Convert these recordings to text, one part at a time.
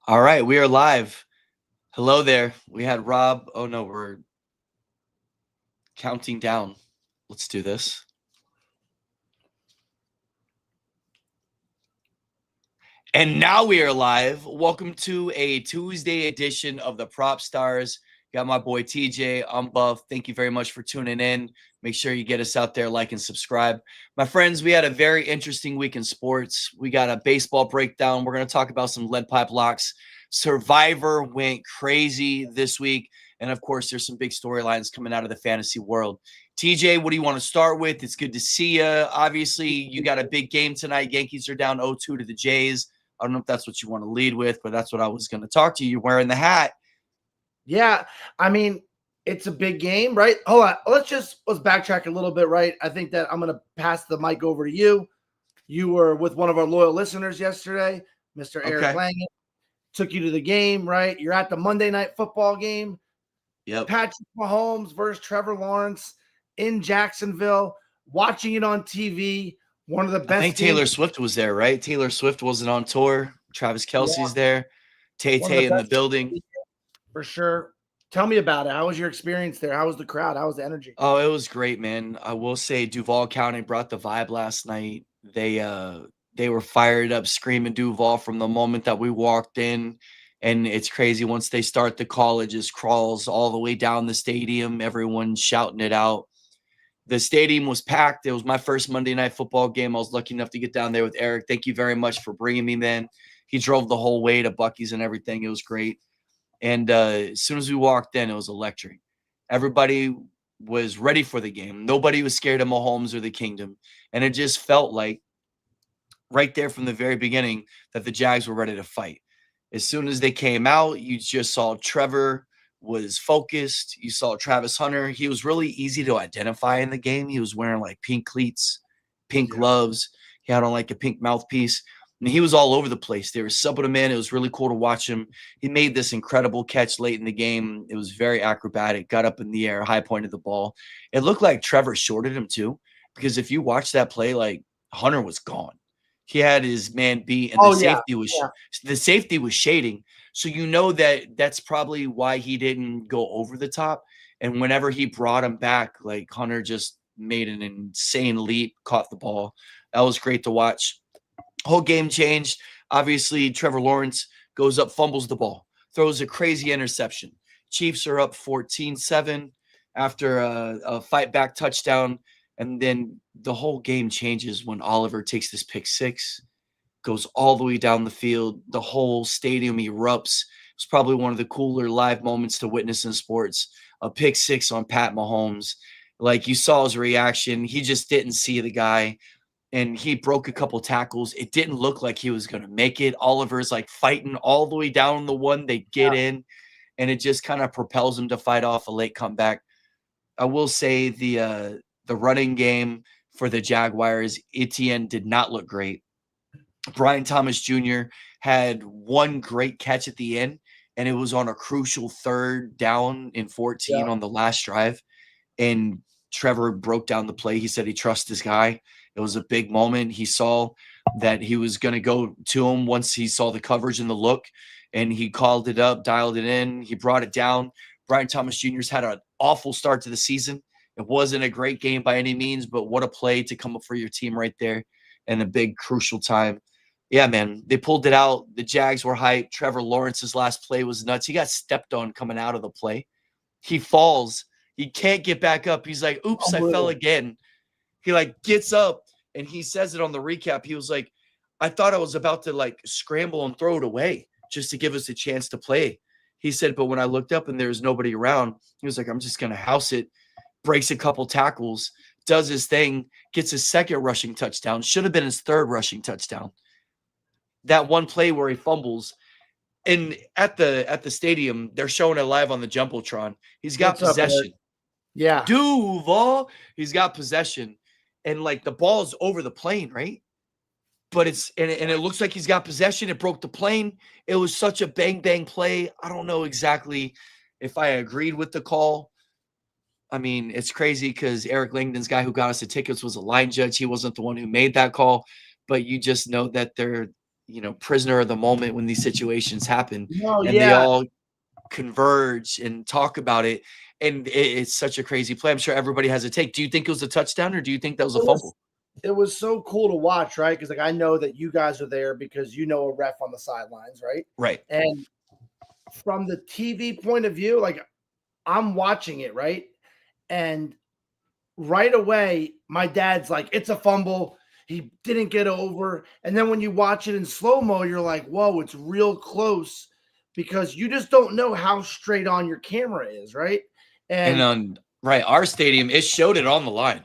All right, we are live. Hello there. We had Rob. Oh no, we're counting down. Let's do this. And now we are live. Welcome to a Tuesday edition of the Prop Stars. Got my boy TJ. I'm Buff. Thank you very much for tuning in. Make sure you get us out there, like and subscribe. My friends, we had a very interesting week in sports. We got a baseball breakdown. We're going to talk about some lead pipe locks. Survivor went crazy this week. And of course, there's some big storylines coming out of the fantasy world. TJ, what do you want to start with? It's good to see you. Obviously, you got a big game tonight. Yankees are down 0-2 to the Jays. I don't know if that's what you want to lead with, but that's what I was going to talk to you. You're wearing the hat. Yeah, I mean, it's a big game, right? Hold on. Let's backtrack a little bit, right? I think that I'm going to pass the mic over to you. You were with one of our loyal listeners yesterday, Mr. Eric Langen. Took you to the game, right? You're at the Monday Night Football game. Yep. Patrick Mahomes versus Trevor Lawrence in Jacksonville, watching it on TV. One of the best. I think Taylor Swift was there, right? Taylor Swift wasn't on tour. Travis Kelce's there. Tay-Tay in the building. For sure. Tell me about it. How was your experience there? How was the crowd? How was the energy? Oh, it was great, man. I will say Duval County brought the vibe last night. They were fired up, screaming Duval from the moment that we walked in. And it's crazy. Once they start the call, it just crawls all the way down the stadium. Everyone's shouting it out. The stadium was packed. It was my first Monday Night Football game. I was lucky enough to get down there with Eric. Thank you very much for bringing me, man. He drove the whole way to Buc-ee's and everything. It was great. And as soon as we walked in, it was electric. Everybody was ready for the game. Nobody was scared of Mahomes or the Kingdom. And it just felt like right there from the very beginning that the Jags were ready to fight. As soon as they came out, you just saw Trevor was focused. You saw Travis Hunter. He was really easy to identify in the game. He was wearing like pink cleats, pink gloves. He had on like a pink mouthpiece. And he was all over the place. They were subbing him in. It was really cool to watch him. He made this incredible catch late in the game. It was very acrobatic, got up in the air, high pointed the ball. It looked like Trevor shorted him too, because if you watch that play, like Hunter was gone. He had his man beat, and the safety was shading. So you know that that's probably why he didn't go over the top. And whenever he brought him back, like Hunter just made an insane leap, caught the ball. That was great to watch. Whole game changed. Obviously, Trevor Lawrence goes up, fumbles the ball, throws a crazy interception. Chiefs are up 14-7 after a fight back touchdown. And then the whole game changes when Oliver takes this pick six, goes all the way down the field. The whole stadium erupts. It's probably one of the cooler live moments to witness in sports. A pick six on Pat Mahomes. Like, you saw his reaction. He just didn't see the guy. And he broke a couple tackles. It didn't look like he was going to make it. Oliver's like fighting all the way down the one. They get in, and it just kind of propels him to fight off a late comeback. I will say the running game for the Jaguars, Etienne did not look great. Brian Thomas Jr. had one great catch at the end, and it was on a crucial 3rd down and 14 on the last drive. And Trevor broke down the play. He said he trusts this guy. It was a big moment. He saw that he was going to go to him once he saw the coverage and the look, and he called it up, dialed it in. He brought it down. Brian Thomas Jr.'s had an awful start to the season. It wasn't a great game by any means, but what a play to come up for your team right there in a big, crucial time. Yeah, man, they pulled it out. The Jags were hyped. Trevor Lawrence's last play was nuts. He got stepped on coming out of the play. He falls. He can't get back up. He's like, oops, I fell again. He like gets up, and he says it on the recap. He was like, I thought I was about to like scramble and throw it away just to give us a chance to play. He said, but when I looked up and there was nobody around, he was like, I'm just going to house it. Breaks a couple tackles, does his thing, gets his 2nd rushing touchdown. Should have been his 3rd rushing touchdown. That one play where he fumbles. And at the stadium, they're showing it live on the Jumbotron. He's got possession. Duval, he's got possession. And like the ball's over the plane, right? But it looks like he's got possession. It broke the plane. It was such a bang play. I don't know exactly if I agreed with the call. I mean, it's crazy because Eric Langdon's guy who got us the tickets was a line judge. He wasn't the one who made that call, but you just know that they're prisoner of the moment when these situations happen, No, and they yeah. all converge and talk about it. And it's such a crazy play. I'm sure everybody has a take. Do you think it was a touchdown, or do you think that was a It was fumble? it was so cool to watch, right? Because like I know that you guys are there because you know a ref on the sidelines, right? Right. And from the TV point of view, like I'm watching it, right? And right away, my dad's like, it's a fumble. He didn't get over. And then when you watch it in slow mo, you're like, whoa, it's real close because you just don't know how straight on your camera is, right? And And on right, our stadium, it showed it on the line.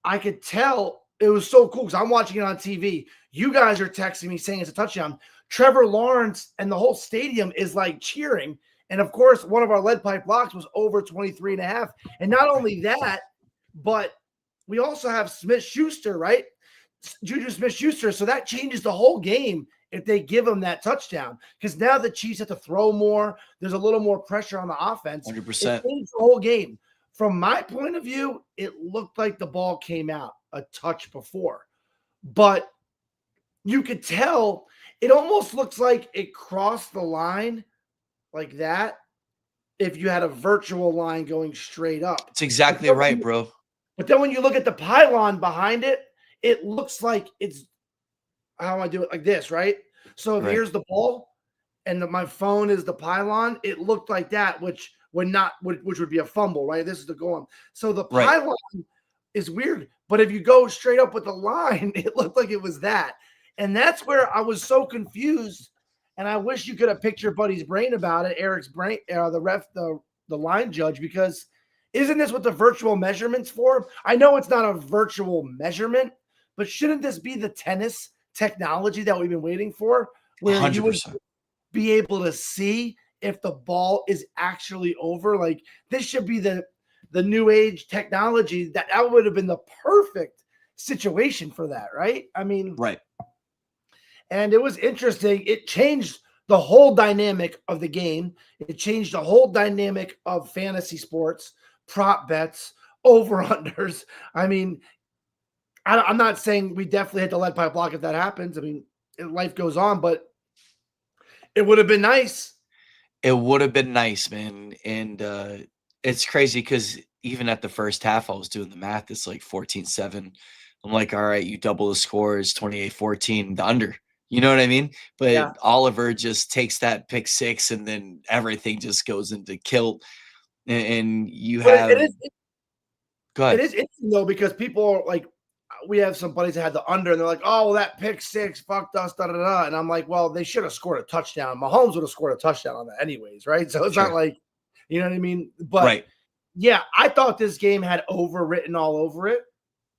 I could tell it was so cool because I'm watching it on TV. You guys are texting me saying it's a touchdown. Trevor Lawrence and the whole stadium is like cheering. And of course, one of our lead pipe blocks was over 23 and a half. And not only that, but we also have Smith Schuster, right? Juju Smith Schuster. So that changes the whole game if they give him that touchdown. Because now the Chiefs have to throw more. There's a little more pressure on the offense. It 100%. changed the whole game. From my point of view, it looked like the ball came out a touch before. But you could tell it almost looks like it crossed the line like that if you had a virtual line going straight up. It's exactly right, bro. But then when you look at the pylon behind it, it looks like it's how do I do it like this, right? So if Right. here's the ball and my phone is the pylon, it looked like that, which would be a fumble, right? This is the goal. So the Right. pylon is weird, but if you go straight up with the line, it looked like it was that. And that's where I was so confused. And I wish you could have picked your buddy's brain about it, Eric's brain, the line judge, because isn't this what the virtual measurement's for? I know it's not a virtual measurement, but shouldn't this be the tennis technology that we've been waiting for, where you would 100%. be able to see if the ball is actually over? Like this should be the new age technology that would have been the perfect situation for that, right? I mean, Right. and it was interesting. It changed the whole dynamic of the game. It changed the whole dynamic of fantasy sports, prop bets, over-unders. I mean, I'm not saying we definitely hit the lead pipe block if that happens. I mean, life goes on, but it would have been nice. It would have been nice, man. And it's crazy because even at the first half, I was doing the math. It's like 14-7. I'm like, all right, you double the score, it's 28-14, the under. You know what I mean? But Yeah. Oliver just takes that pick six, and then everything just goes into kilt. And you But have go it ahead. is interesting though, because people are like, we have some buddies that had the under, and they're like, "Oh, well, that pick six fucked us." Da da da. And I'm like, "Well, they should have scored a touchdown. Mahomes would have scored a touchdown on that, anyways, right?" So it's not Sure. like, you know what I mean. But Right. yeah, I thought this game had over written all over it.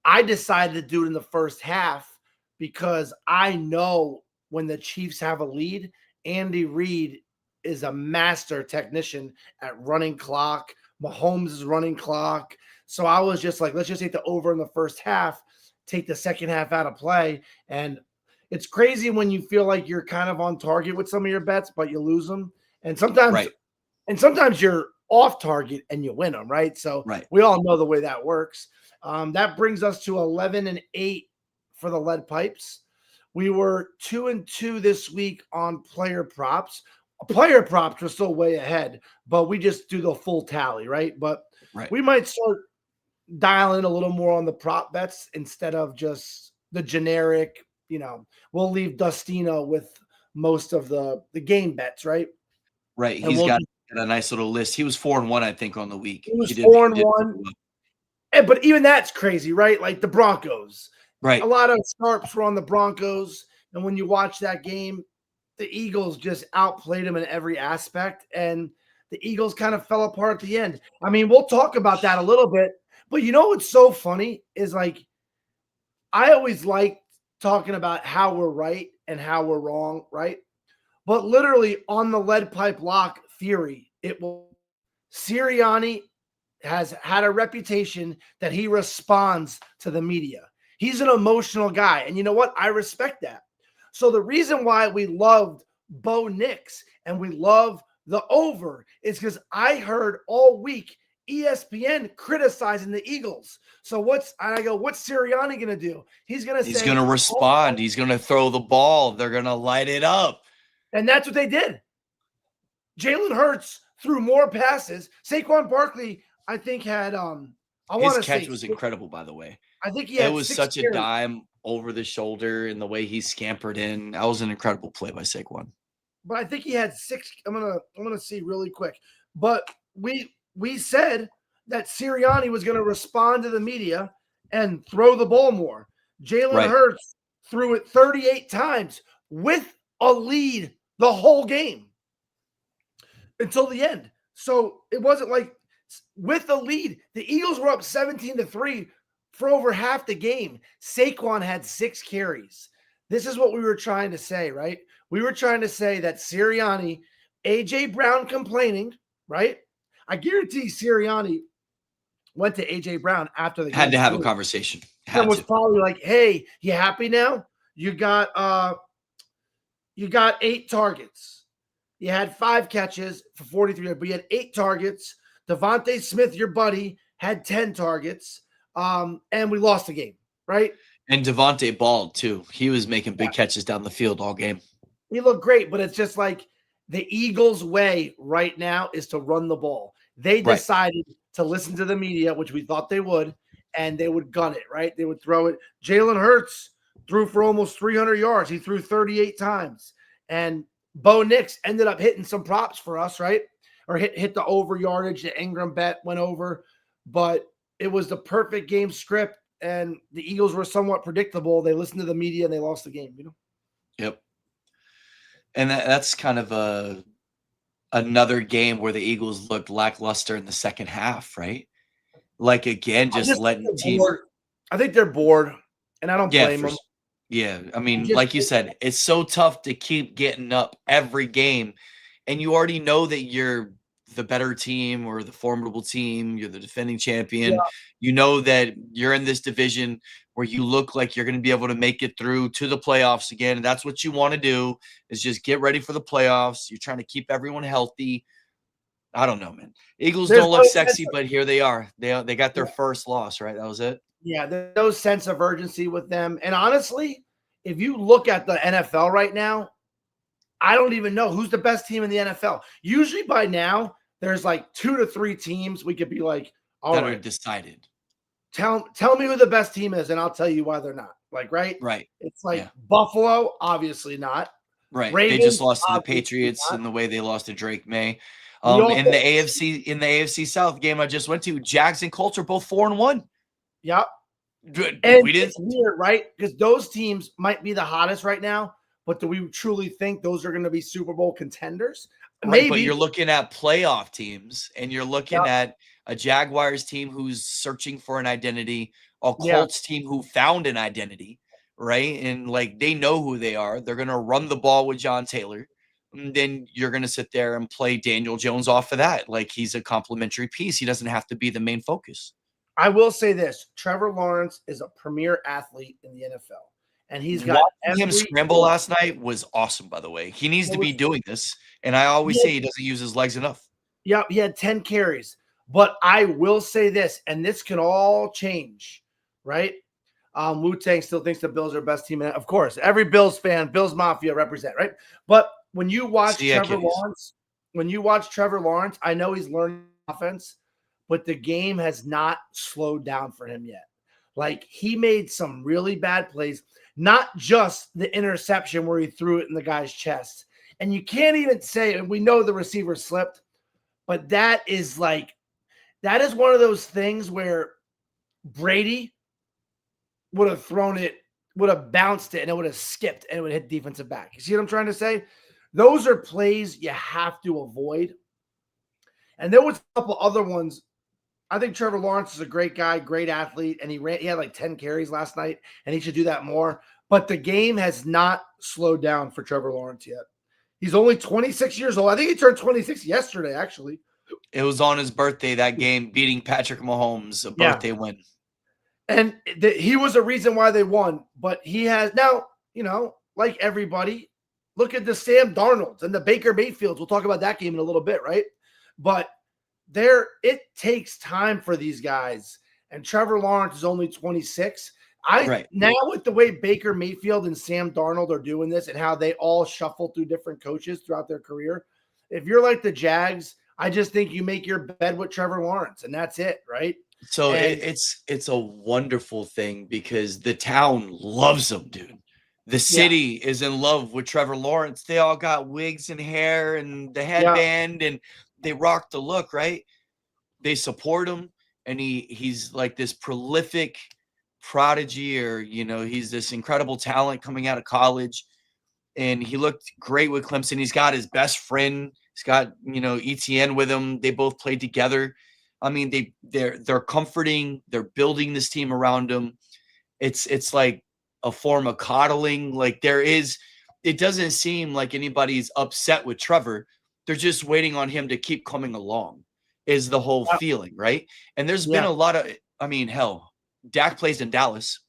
I decided to do it in the first half because I know when the Chiefs have a lead, Andy Reid is a master technician at running clock. Mahomes is running clock. So I was just like, let's just take the over in the first half, take the second half out of play. And it's crazy when you feel like you're kind of on target with some of your bets, but you lose them. And sometimes Right. you're off target and you win them, right? So Right. we all know the way that works. That brings us to 11-8 for the lead pipes. We were 2-2 this week on player props. Player props were still way ahead, but we just do the full tally, right? But Right. we might start dialing a little more on the prop bets instead of just the generic, we'll leave Dustino with most of the game bets, right? Right. And He's we'll got just, a nice little list. He was 4-1, I think, on the week. it was He did four he and did one. really well. But even that's crazy, right? Like the Broncos. A Right. lot of sharps were on the Broncos. And when you watch that game, the Eagles just outplayed them in every aspect. And the Eagles kind of fell apart at the end. I mean, we'll talk about that a little bit. But you know what's so funny is like, I always like talking about how we're right and how we're wrong, right? But literally on the lead pipe lock theory, it will Sirianni has had a reputation that he responds to the media. He's an emotional guy. And you know what? I respect that. So the reason why we loved Bo Nix and we love the over is because I heard all week ESPN criticizing the Eagles. So what's Sirianni going to do? He's going to say, he's going to respond. He's going to throw the ball. They're going to light it up. And that's what they did. Jalen Hurts threw more passes. Saquon Barkley, I think, had his catch was incredible, by the way. I think he had it was such a dime over the shoulder, and the way he scampered in. That was an incredible play by Saquon. But I think he had 6. I'm gonna see really quick. But we said that Sirianni was going to respond to the media and throw the ball more. Jalen Hurts threw it 38 times with a lead the whole game until the end. So it wasn't like with the lead, the Eagles were up 17-3 for over half the game. Saquon had 6 carries. This is what we were trying to say, right? We were trying to say that Sirianni, A.J. Brown complaining, right? I guarantee Sirianni went to A.J. Brown after the game. Had to have a conversation. And was probably like, hey, you happy now? You got 8 targets. You had 5 catches for 43, but you had 8 targets. Devontae Smith, your buddy, had 10 targets. And we lost the game, right? And Devontae balled too. He was making big catches down the field all game. He looked great, but it's just like the Eagles' way right now is to run the ball. They decided to listen to the media, which we thought they would, and they would gun it, right? They would throw it. Jalen Hurts threw for almost 300 yards. He threw 38 times. And Bo Nix ended up hitting some props for us, right? Or hit the over yardage. The Ingram bet went over. But it was the perfect game script, and the Eagles were somewhat predictable. They listened to the media, and they lost the game, you know? Yep. And that's kind of another game where the Eagles looked lackluster in the second half, right? Like, again, just letting teams. I think they're bored, and I don't blame them. Yeah, I mean, like you said, it's so tough to keep getting up every game, and you already know that you're the better team or the formidable team. You're the defending champion. Yeah. You know that you're in this division where you look like you're going to be able to make it through to the playoffs again. And that's what you want to do, is just get ready for the playoffs. You're trying to keep everyone healthy. I don't know, man. Eagles don't look sexy, but here they are. They got their first loss, right? That was it. Yeah, there's no sense of urgency with them. And honestly, if you look at the NFL right now, I don't even know who's the best team in the NFL. Usually by now, there's like 2 to 3 teams we could be like, all right, are decided. Tell me who the best team is, and I'll tell you why they're not. Like, right? It's like Buffalo, obviously not. Right. Ravens, they just lost to the Patriots in the way they lost to Drake May. In the AFC South game I just went to, Jags and Colts are both 4-1. Yep. And it's weird, right? Because those teams might be the hottest right now, but do we truly think those are going to be Super Bowl contenders? Maybe. But you're looking at playoff teams, and you're looking at a Jaguars team who's searching for an identity, a Colts team who found an identity, right? And like, they know who they are. They're going to run the ball with John Taylor. And then you're going to sit there and play Daniel Jones off of that. Like, he's a complimentary piece. He doesn't have to be the main focus. I will say this. Trevor Lawrence is a premier athlete in the NFL. And he's got him scramble last night was awesome, by the way. He needs to be doing this. And I always say he doesn't use his legs enough. Yeah, he had 10 carries. But I will say this, and this can all change, right? Wu-Tang still thinks the Bills are the best team. Of course, every Bills fan, Bills Mafia represent, right? But when you watch Trevor Lawrence, I know he's learning offense, but the game has not slowed down for him yet. Like, he made some really bad plays, not just the interception where he threw it in the guy's chest. And you can't even say, and we know the receiver slipped, but that is one of those things where Brady would have thrown it, would have bounced it, and it would have skipped, and it would hit defensive back. You see what I'm trying to say? Those are plays you have to avoid. And there was a couple other ones. I think Trevor Lawrence is a great guy, great athlete, and he had like 10 carries last night, and he should do that more. But the game has not slowed down for Trevor Lawrence yet. He's only 26 years old. I think he turned 26 yesterday, actually. It was on his birthday, that game, beating Patrick Mahomes, a birthday win. And he was a reason why they won. But he has now, like everybody, look at the Sam Darnolds and the Baker Mayfields. We'll talk about that game in a little bit, right? But it takes time for these guys. And Trevor Lawrence is only 26. Now with the way Baker Mayfield and Sam Darnold are doing this and how they all shuffle through different coaches throughout their career, if you're like the Jags, I just think you make your bed with Trevor Lawrence and that's it, right? So it's a wonderful thing because the town loves him, dude. The city is in love with Trevor Lawrence. They all got wigs and hair and the headband and they rock the look, right? They support him, and he's like this prolific prodigy, or he's this incredible talent coming out of college, and he looked great with Clemson. He's got his best friend. He's got ETN with him. They both played together. I mean, they're comforting. They're building this team around him. It's like a form of coddling. Like it doesn't seem like anybody's upset with Trevor. They're just waiting on him to keep coming along. Is the whole feeling, right? And there's been a lot of, hell, Dak plays in Dallas.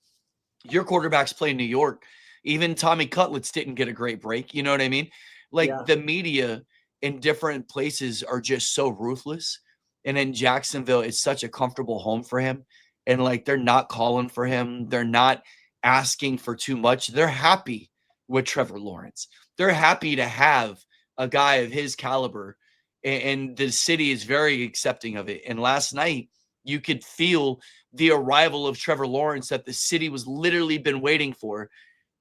Your quarterbacks play in New York. Even Tommy Cutlets didn't get a great break. You know what I mean? Like the media in different places are just so ruthless. And in Jacksonville, it's such a comfortable home for him. And like, they're not calling for him. They're not asking for too much. They're happy with Trevor Lawrence. They're happy to have a guy of his caliber, and the city is very accepting of it. And last night, you could feel the arrival of Trevor Lawrence that the city was literally been waiting for.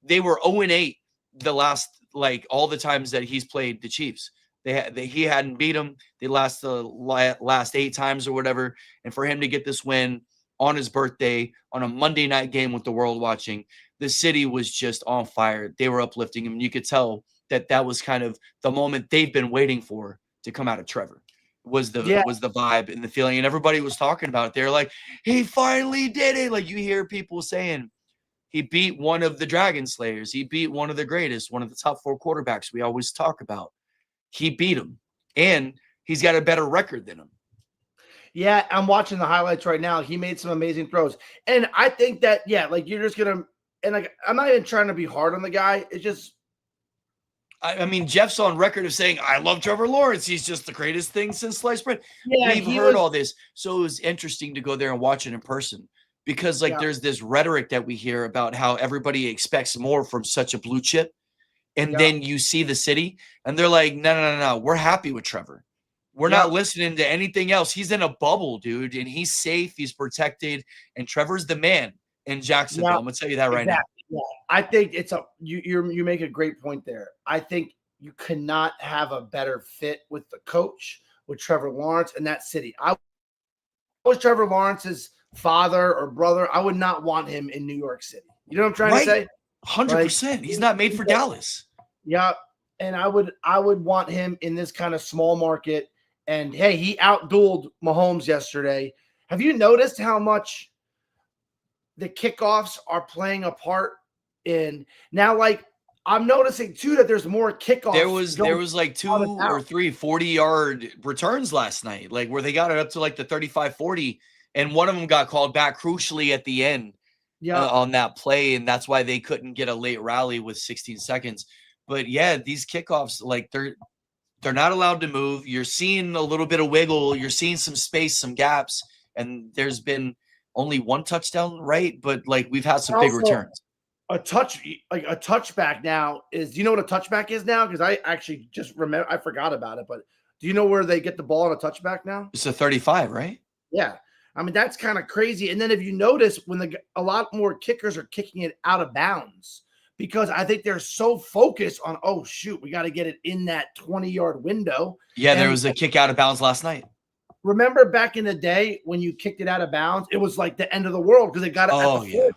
They were 0-8 the last, like, all the times that he's played the Chiefs. He hadn't beat them. They lost the last 8 times or whatever. And for him to get this win on his birthday on a Monday night game with the world watching, the city was just on fire. They were uplifting him. You could tell that was kind of the moment they've been waiting for to come out of Trevor. Was the vibe and the feeling, and everybody was talking about it. They're like, he finally did it. Like, you hear people saying he beat one of the Dragon Slayers. He beat one of the greatest, one of the top 4 quarterbacks we always talk about. He beat him, and he's got a better record than him. Yeah, I'm watching the highlights right now. He made some amazing throws. And I think that, like, you're just going to, and like, I'm not even trying to be hard on the guy. It's just, I mean, Jeff's on record of saying, I love Trevor Lawrence. He's just the greatest thing since sliced bread. Yeah, we've heard all this. So it was interesting to go there and watch it in person because, like, there's this rhetoric that we hear about how everybody expects more from such a blue chip. And then you see the city and they're like, no. We're happy with Trevor. We're not listening to anything else. He's in a bubble, dude, and he's safe. He's protected. And Trevor's the man in Jacksonville. I'm going to tell you that right now. Yeah. I think you make a great point there. I think you cannot have a better fit with the coach, with Trevor Lawrence and that city. I was Trevor Lawrence's father or brother. I would not want him in New York City. You know what I'm trying to say? 100%. He's not made for Dallas. Yeah. And I would want him in this kind of small market. And hey, he outdueled Mahomes yesterday. Have you noticed how much the kickoffs are playing a part in now? Like, I'm noticing too that there's more kickoffs. There was like 2 or 3 40-yard returns last night, like where they got it up to like the 35-40, and one of them got called back crucially at the end on that play, and that's why they couldn't get a late rally with 16 seconds. But yeah, these kickoffs, like, they're not allowed to move. You're seeing a little bit of wiggle. You're seeing some space, some gaps, and there's been only 1 touchdown, right? But like, we've had some big returns. A touchback now is, do you know what a touchback is now? Because I actually just remember, I forgot about it, but do you know where they get the ball on a touchback now? It's a 35, right? Yeah. I mean, that's kind of crazy. And then if you notice, when a lot more kickers are kicking it out of bounds, because I think they're so focused on, oh, shoot, we got to get it in that 20-yard window. Yeah, there was a kick out of bounds last night. Remember back in the day when you kicked it out of bounds, it was like the end of the world because they got it at the 40.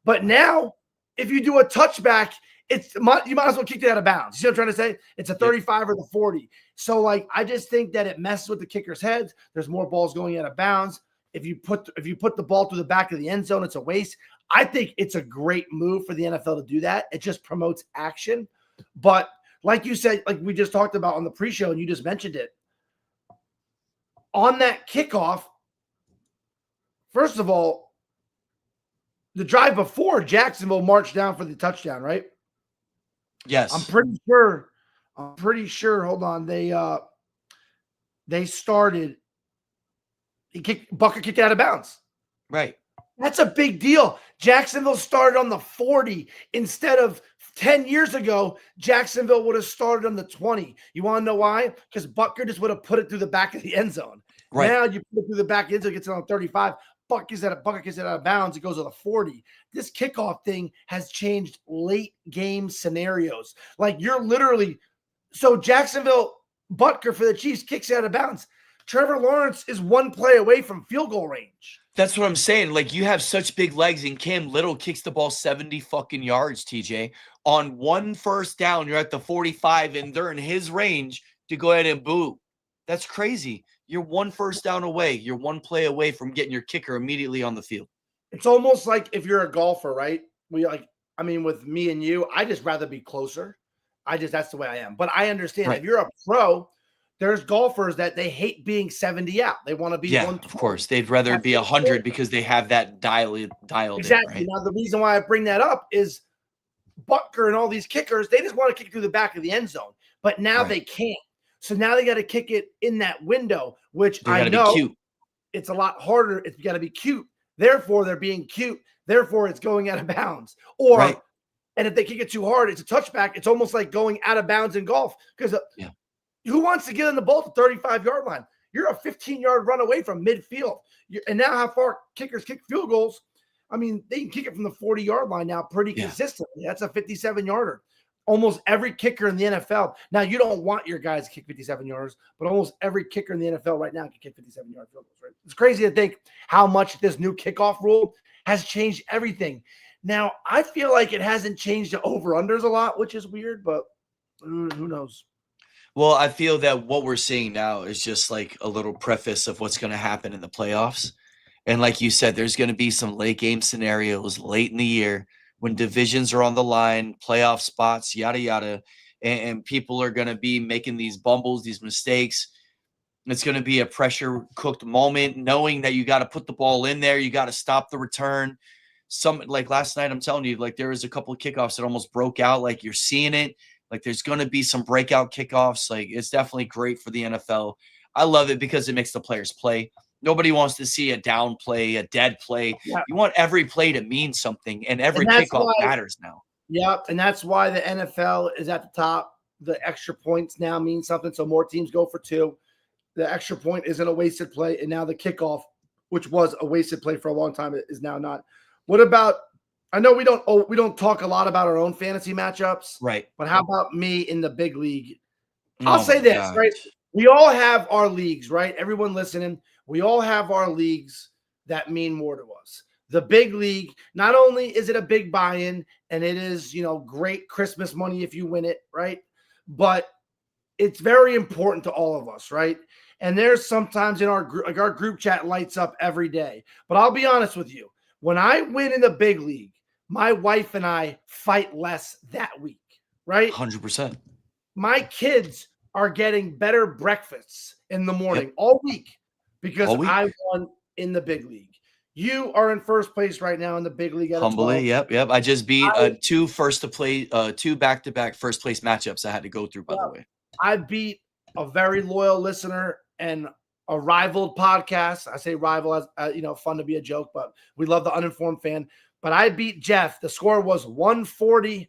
But now, if you do a touchback, you might as well kick it out of bounds. You know what I'm trying to say? It's a 35 or the 40. So, like, I just think that it messes with the kicker's heads. There's more balls going out of bounds. If you put the ball through the back of the end zone, it's a waste. I think it's a great move for the NFL to do that. It just promotes action. But like you said, like we just talked about on the pre-show, and you just mentioned it, on that kickoff, first of all, the drive before, Jacksonville marched down for the touchdown, right? Yes. I'm pretty sure. Hold on. They started Butker kicked out of bounds. Right. That's a big deal. Jacksonville started on the 40 instead of 10 years ago. Jacksonville would have started on the 20. You want to know why? Because Butker just would have put it through the back of the end zone. Right. Now you put it through the back of the end zone, gets it on 35. Butker gets it out of bounds. It goes to the 40. This kickoff thing has changed late game scenarios. Like you're literally so Jacksonville Butker for the Chiefs kicks out of bounds. Trevor Lawrence is one play away from field goal range. That's what I'm saying. Like you have such big legs, and Cam Little kicks the ball 70 fucking yards, TJ. On one first down, you're at the 45, and they're in his range to go ahead and boo. That's crazy. You're one first down away. You're one play away from getting your kicker immediately on the field. It's almost like if you're a golfer, right? With me and you, I just rather be closer. That's the way I am. But I understand if you're a pro, there's golfers that they hate being 70 out. They want to be 120. Of course. They'd rather be 100 because they have that dialed exactly. in, right? Now, the reason why I bring that up is Butker and all these kickers, they just want to kick through the back of the end zone. But now they can't. So now they got to kick it in that window, which I know it's a lot harder. It's got to be cute. Therefore, they're being cute. Therefore, it's going out of bounds. And if they kick it too hard, it's a touchback. It's almost like going out of bounds in golf because who wants to get in the ball at the 35-yard line? You're a 15-yard run away from midfield. And now how far kickers kick field goals, I mean, they can kick it from the 40-yard line now pretty consistently. That's a 57-yarder. Almost every kicker in the NFL. Now, you don't want your guys to kick 57-yarders, but almost every kicker in the NFL right now can kick 57-yard field goals. Right? It's crazy to think how much this new kickoff rule has changed everything. Now, I feel like it hasn't changed the over-unders a lot, which is weird, but who knows? Well, I feel that what we're seeing now is just like a little preface of what's going to happen in the playoffs. And like you said, there's going to be some late game scenarios late in the year when divisions are on the line, playoff spots, yada, yada. And people are going to be making these bumbles, these mistakes. It's going to be a pressure-cooked moment, knowing that you got to put the ball in there. You got to stop the return. Like last night, I'm telling you, like there was a couple of kickoffs that almost broke out. Like you're seeing it. Like there's going to be some breakout kickoffs. Like it's definitely great for the NFL. I love it because it makes the players play. Nobody wants to see a down play, a dead play. Yeah. You want every play to mean something, and every kickoff matters now. Yeah, and that's why the NFL is at the top. The extra points now mean something, so more teams go for two. The extra point isn't a wasted play, and now the kickoff, which was a wasted play for a long time, is now not. What about – I know we don't talk a lot about our own fantasy matchups. Right. But how about me in the big league? I'll say this, right? We all have our leagues, right? Everyone listening – we all have our leagues that mean more to us. The big league, not only is it a big buy-in and it is, great Christmas money if you win it, right? But it's very important to all of us, right? And there's sometimes in our group, like our group chat lights up every day. But I'll be honest with you. When I win in the big league, my wife and I fight less that week, right? 100%. My kids are getting better breakfasts in the morning all week. Because I won in the big league. You are in first place right now in the big league. Humbly, yep. I just beat two back-to-back first place matchups I had to go through, by the way. I beat a very loyal listener and a rivaled podcast. I say rival as fun to be a joke, but we love the uninformed fan. But I beat Jeff. The score was 140.20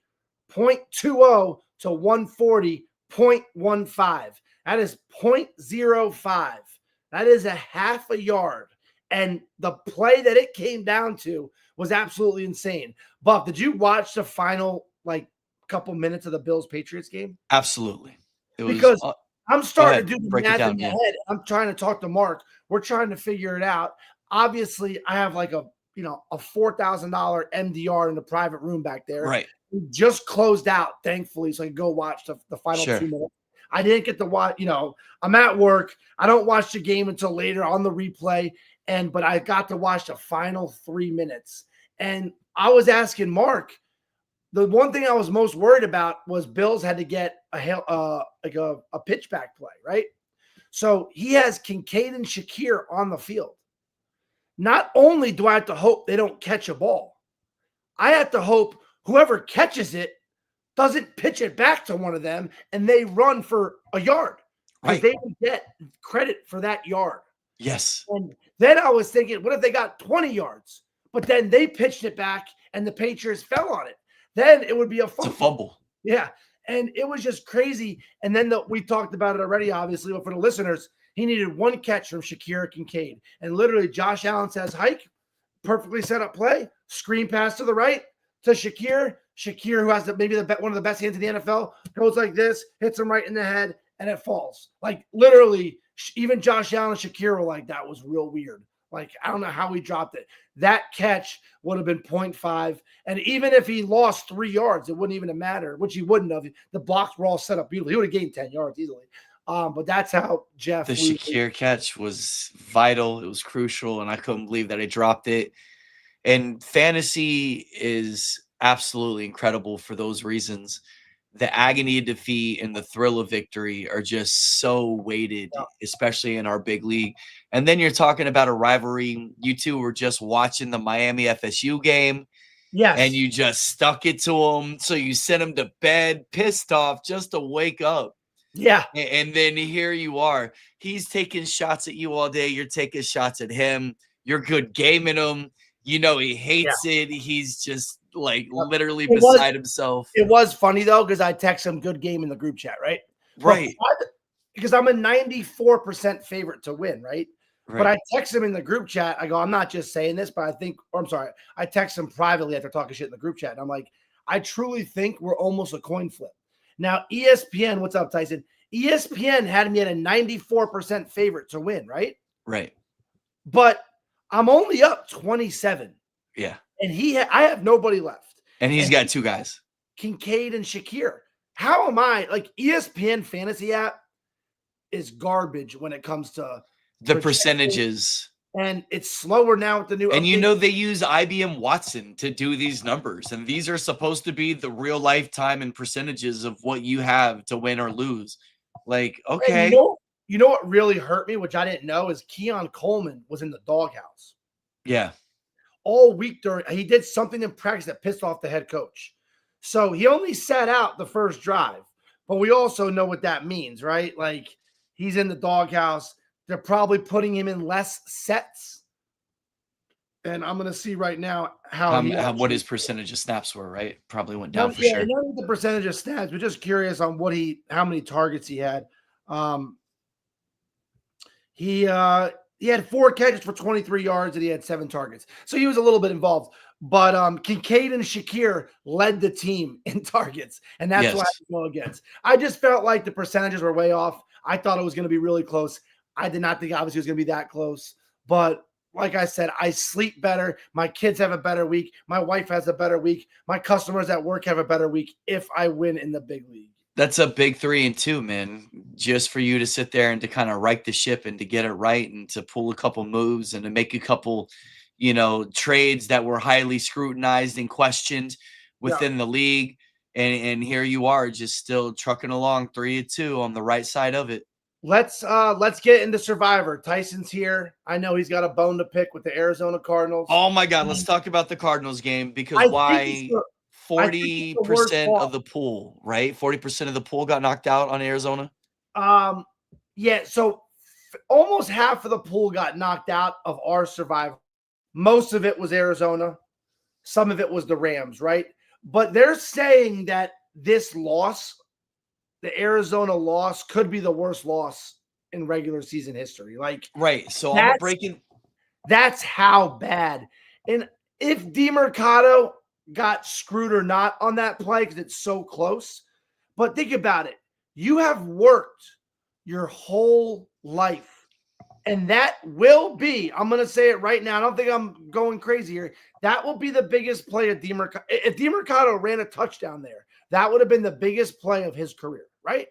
to 140.15. That is 0.05. That is a half a yard. And the play that it came down to was absolutely insane. Buff, did you watch the final, couple minutes of the Bills-Patriots game? Absolutely. Because I'm starting to do the math in my head. I'm trying to talk to Mark. We're trying to figure it out. Obviously, I have a $4,000 MDR in the private room back there. Right. We just closed out, thankfully, so I could go watch the final 2 minutes. I didn't get to watch, I'm at work. I don't watch the game until later on the replay. But I got to watch the final 3 minutes. And I was asking Mark, the one thing I was most worried about was Bills had to get a pitch back play, right? So he has Kincaid and Shakir on the field. Not only do I have to hope they don't catch a ball, I have to hope whoever catches it doesn't pitch it back to one of them and they run for a yard. Because they would get credit for that yard. Yes. And then I was thinking, what if they got 20 yards? But then they pitched it back and the Patriots fell on it. Then it would be a It's a fumble. fumble. Yeah. And it was just crazy. And then we talked about it already, obviously, but for the listeners, he needed one catch from Shakir Kincaid. And literally, Josh Allen says, hike, perfectly set up play, screen pass to the right to Shakir. Shakir, who has maybe one of the best hands in the NFL, goes like this, hits him right in the head, and it falls. Like literally, even Josh Allen and Shakir were like, that was real weird. Like, I don't know how he dropped it. That catch would have been 0.5. And even if he lost 3 yards, it wouldn't even have mattered, which he wouldn't have. The blocks were all set up beautifully. He would have gained 10 yards easily. But that's how Jeff. The Shakir catch was vital. It was crucial, and I couldn't believe that he dropped it. And fantasy is absolutely incredible for those reasons. The agony of defeat and the thrill of victory are just so weighted, especially in our big league. And then you're talking about a rivalry. You two were just watching the Miami FSU game. Yes. And you just stuck it to him. So you sent him to bed, pissed off, just to wake up. Yeah. And then here you are. He's taking shots at you all day. You're taking shots at him. You're good gaming him. You know, he hates it. He's just like literally beside himself. It was funny though, because I text him good game in the group chat, right? Right. Because I'm a 94% favorite to win, right? But I text him in the group chat. I go, I'm not just saying this, but I think, or I'm sorry, I text him privately after talking shit in the group chat. And I'm like, I truly think we're almost a coin flip. Now, ESPN, what's up, Tyson? ESPN had me at a 94% favorite to win, right? Right. But I'm only up 27. Yeah. And I have nobody left. And he's got 2 guys. Kincaid and Shakir. How am I? Like, ESPN fantasy app is garbage when it comes to the percentages. And it's slower now with the new. And update. You know, they use IBM Watson to do these numbers. And these are supposed to be the real lifetime and percentages of what you have to win or lose. Like, okay. You know what really hurt me, which I didn't know, is Keon Coleman was in the doghouse. Yeah. All week he did something in practice that pissed off the head coach. So he only sat out the first drive. But we also know what that means, right? Like, he's in the doghouse. They're probably putting him in less sets. And I'm going to see right now what his percentage of snaps were, right? Probably went down for sure. Not the percentage of snaps, but just curious on how many targets he had. He had 4 catches for 23 yards and he had 7 targets. So he was a little bit involved. But Kincaid and Shakir led the team in targets. And that's what I was going against. I just felt like the percentages were way off. I thought it was going to be really close. I did not think obviously it was going to be that close. But like I said, I sleep better. My kids have a better week. My wife has a better week. My customers at work have a better week if I win in the big league. That's a big 3-2, man. Just for you to sit there and to kind of right the ship and to get it right and to pull a couple moves and to make a couple, trades that were highly scrutinized and questioned within the league. And here you are just still trucking along 3-2 on the right side of it. Let's get into Survivor. Tyson's here. I know he's got a bone to pick with the Arizona Cardinals. Oh my God, let's talk about the Cardinals game because why 40% of the pool, right? 40% of the pool got knocked out on Arizona. Yeah, so almost half of the pool got knocked out of our Survivor. Most of it was Arizona. Some of it was the Rams, right? But they're saying that this loss, the Arizona loss, could be the worst loss in regular season history. Like, right. So I'm breaking. That's how bad. And if DeMercado got screwed or not on that play, because it's so close. But think about it. You have worked your whole life. And that will be, I'm going to say it right now. I don't think I'm going crazy here. That will be the biggest play of DeMercado. If DeMercado ran a touchdown there, that would have been the biggest play of his career, right?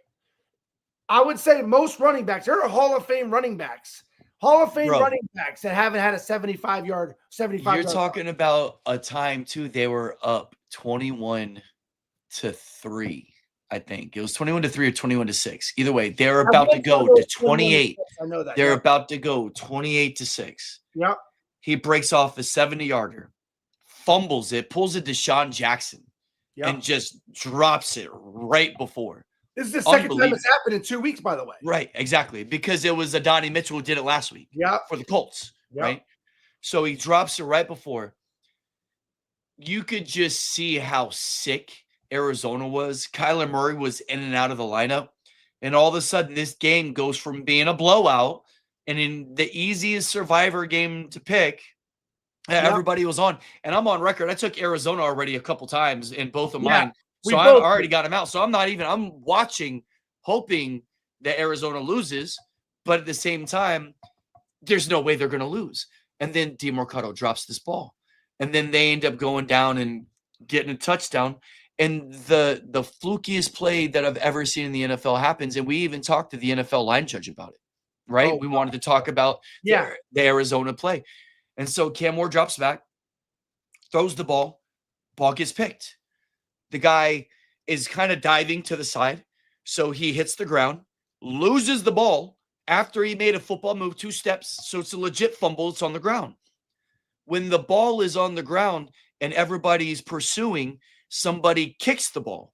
I would say most running backs, there are Hall of Fame running backs. Hall of Fame running backs that haven't had a 75-yard. You're talking about a time, too. They were up 21-3, I think. It was 21-3 or 21-6. Either way, they're about to go to 28. I know that. They're about to go 28-6. Yep. He breaks off a 70-yarder, fumbles it, pulls a Deshaun Jackson, and just drops it right before. This is the second time Unbelievable. it's happened in 2 weeks, by the way. Right, exactly, because it was Adonai Mitchell who did it last week Yep. for the Colts, Yep. right? So he drops it right before. You could just see how sick Arizona was. Kyler Murray was in and out of the lineup, and all of a sudden this game goes from being a blowout and in the easiest survivor game to pick, everybody was on. And I'm on record. I took Arizona already a couple times in both of mine. So I already got him out. So I'm watching, hoping that Arizona loses, but at the same time, there's no way they're going to lose. And then DeMarcado drops this ball. And then they end up going down and getting a touchdown. And the flukiest play that I've ever seen in the NFL happens. And we even talked to the NFL line judge about it, right? We wanted to talk about the Arizona play. And so Cam Moore drops back, throws the ball gets picked. The guy is kind of diving to the side. So he hits the ground, loses the ball after he made a football move 2 steps. So it's a legit fumble. It's on the ground. When the ball is on the ground and everybody's pursuing, somebody kicks the ball.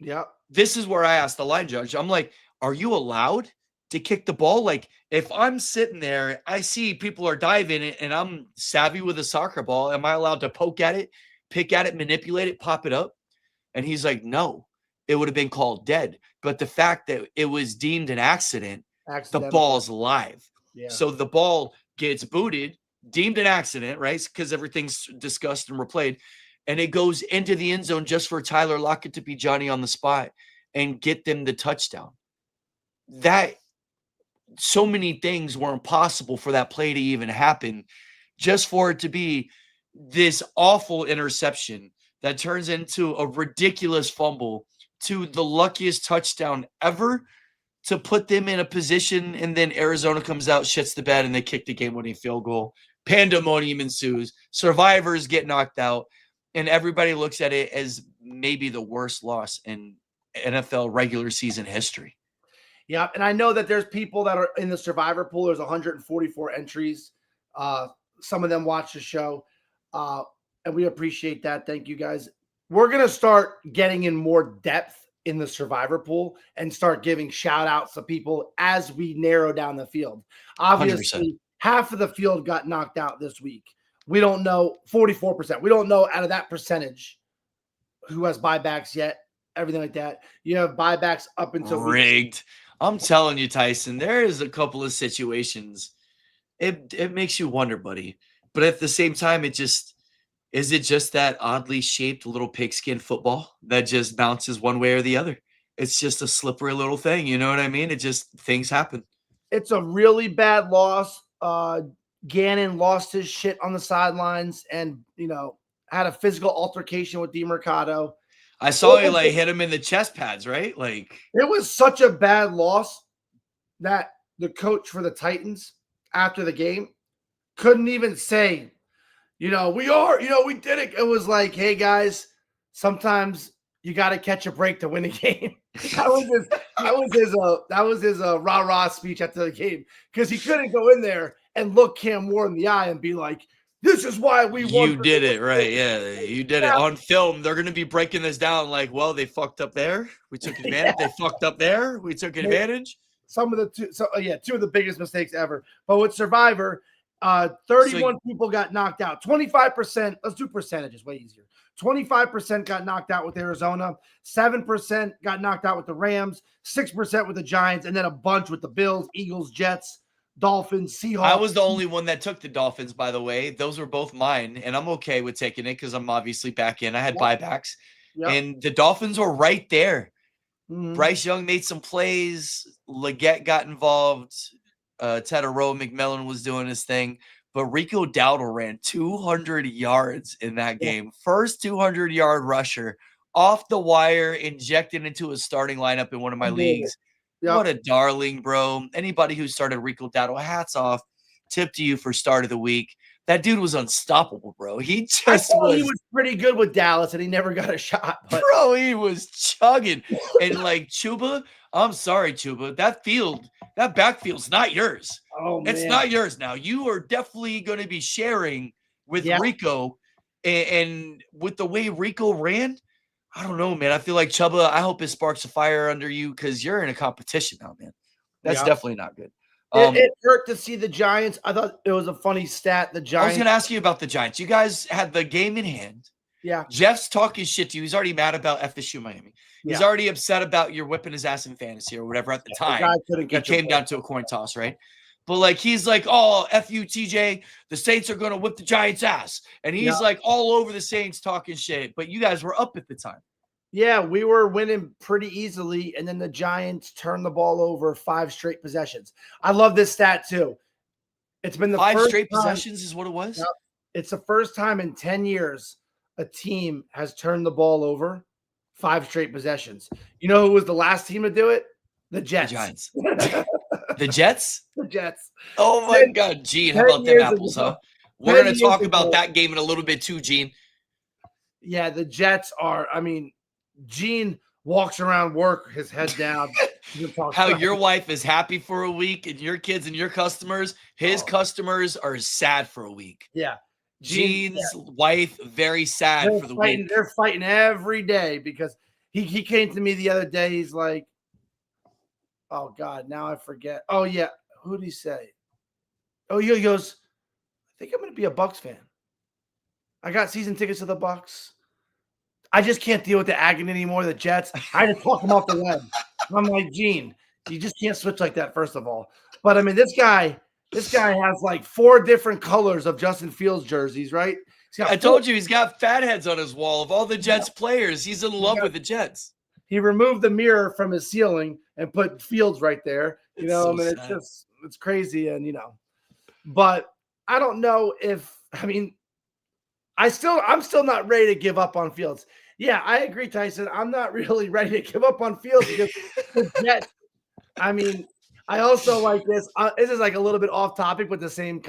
Yeah. This is where I asked the line judge, I'm like, are you allowed to kick the ball? Like, if I'm sitting there, I see people are diving it and I'm savvy with a soccer ball, am I allowed to poke at it, pick at it, manipulate it, pop it up? And he's like, no, it would have been called dead. But the fact that it was deemed an accident, the ball's live. Yeah. So the ball gets booted, deemed an accident, right? Because everything's discussed and replayed. And it goes into the end zone just for Tyler Lockett to be Johnny on the spot and get them the touchdown. That so many things were impossible for that play to even happen, just for it to be this awful interception that turns into a ridiculous fumble to the luckiest touchdown ever to put them in a position. And then Arizona comes out, shits the bed, and they kick the game-winning field goal. Pandemonium ensues. Survivors get knocked out. And everybody looks at it as maybe the worst loss in NFL regular season history. Yeah, and I know that there's people that are in the survivor pool. There's 144 entries. Some of them watch the show, and we appreciate that. Thank you, guys. We're going to start getting in more depth in the survivor pool and start giving shout-outs to people as we narrow down the field. Obviously, 100%. Half of the field got knocked out this week. We don't know, 44%. We don't know out of that percentage who has buybacks yet, everything like that. You have buybacks up until rigged. I'm telling you, Tyson, there is a couple of situations. It makes you wonder, buddy. But at the same time, is it just that oddly shaped little pigskin football that just bounces one way or the other? It's just a slippery little thing. You know what I mean? Things happen. It's a really bad loss. Gannon lost his shit on the sidelines and, had a physical altercation with DeMarcado. I saw he hit him in the chest pads, right? Like, it was such a bad loss that the coach for the Titans after the game couldn't even say, we did it. It was like, hey guys, sometimes you got to catch a break to win a game. That was his rah-rah speech after the game, because he couldn't go in there and look Cam Moore in the eye and be like, this is why we won. You did it, right? Yeah, you did it on film. They're going to be breaking this down like, well, they fucked up there. We took advantage. They fucked up there. We took advantage. Two of the biggest mistakes ever. But with Survivor, 31 people got knocked out. 25%. Let's do percentages, way easier. 25% got knocked out with Arizona. 7% got knocked out with the Rams. 6% with the Giants, and then a bunch with the Bills, Eagles, Jets, Dolphins, Seahawks. I was the only one that took the Dolphins, by the way. Those were both mine, and I'm okay with taking it because I'm obviously back in. I had buybacks, and the Dolphins were right there. Mm-hmm. Bryce Young made some plays. Leggett got involved. Tedero McMillan was doing his thing. But Rico Dowdle ran 200 yards in that game. First 200-yard rusher off the wire, injected into a starting lineup in one of my leagues. Yep. What a darling, bro. Anybody who started Rico Dowdle, hats off. Tip to you for start of the week. That dude was unstoppable, bro. He was pretty good with Dallas, and he never got a shot. But bro, he was chugging. And like Chuba, I'm sorry, Chuba. That backfield's not yours. Oh, man. It's not yours now. You are definitely going to be sharing with Rico. And with the way Rico ran, I don't know, man. I feel like Chuba, I hope it sparks a fire under you because you're in a competition now, man. That's Yeah. definitely not good. It hurt to see the Giants. I thought it was a funny stat. The I was Giants. going to ask you about the Giants. You guys had the game in hand. Yeah. Jeff's talking shit to you. He's already mad about FSU Miami. He's Yeah. already upset about your whipping his ass in fantasy or whatever at the time. guy couldn't It catch a came ball. down to a coin toss, right? But like he's like, oh, F-U, TJ, the Saints are going to whip the Giants' ass. And he's like all over the Saints talking shit. But you guys were up at the time. Yeah, we were winning pretty easily, and then the Giants turned the ball over 5 straight possessions. I love this stat too. It's been the 5 first straight time, possessions is what it was? Yep, it's the first time in 10 years a team has turned the ball over 5 straight possessions. You know who was the last team to do it? The Jets. The Giants. The Jets? The Jets. Oh, my God. Gene, how about them apples, huh? We're going to talk about that game in a little bit too, Gene. Yeah, the Jets are, I mean, Gene walks around work, his head down. How your wife is happy for a week and your kids and your customers, his customers are sad for a week. Yeah. Gene's wife, very sad for the week. They're fighting every day because he came to me the other day. He's like, oh, God, now I forget. Oh, yeah. Who did he say? Oh, he goes, I think I'm going to be a Bucks fan. I got season tickets to the Bucks. I just can't deal with the agony anymore. The Jets. I had to talk him off the ledge. I'm like, Gene, you just can't switch like that, first of all. But I mean, this guy has like 4 different colors of Justin Fields jerseys, right? I told you he's got fat heads on his wall of all the Jets players. He's in love with the Jets. He removed the mirror from his ceiling and put Fields right there. You know, so I mean, it's crazy, and but I don't know if I'm still not ready to give up on Fields. Yeah, I agree, Tyson. I'm not really ready to give up on Fields because the Jets. I mean, I also like this. This is like a little bit off topic, but the same